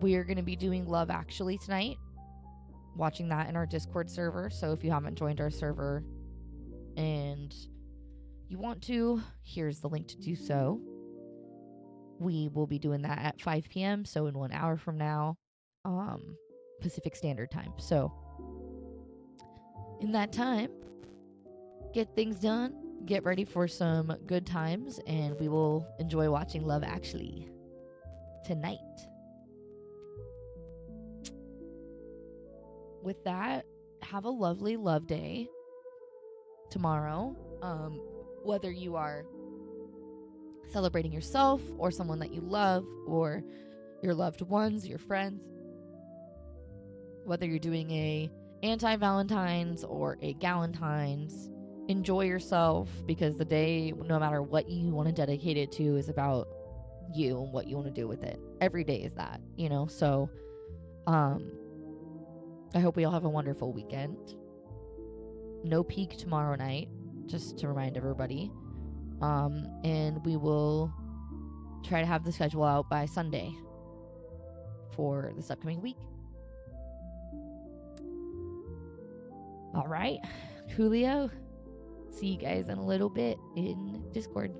A: We are going to be doing Love Actually tonight, watching that in our Discord server. So if you haven't joined our server and you want to, here's the link to do so. We will be doing that at 5 p.m., so in 1 hour from now, Pacific Standard Time. So in that time, get things done, get ready for some good times, and we will enjoy watching Love Actually tonight. With that, have a lovely love day tomorrow. Whether you are celebrating yourself or someone that you love or your loved ones, your friends, whether you're doing a anti-Valentine's or a Galentine's, enjoy yourself, because the day, no matter what you want to dedicate it to, is about you and what you want to do with it. Every day is that, so I hope we all have a wonderful weekend. No peak tomorrow night, just to remind everybody. And we will try to have the schedule out by Sunday for this upcoming week. All right, Julio. See you guys in a little bit in Discord.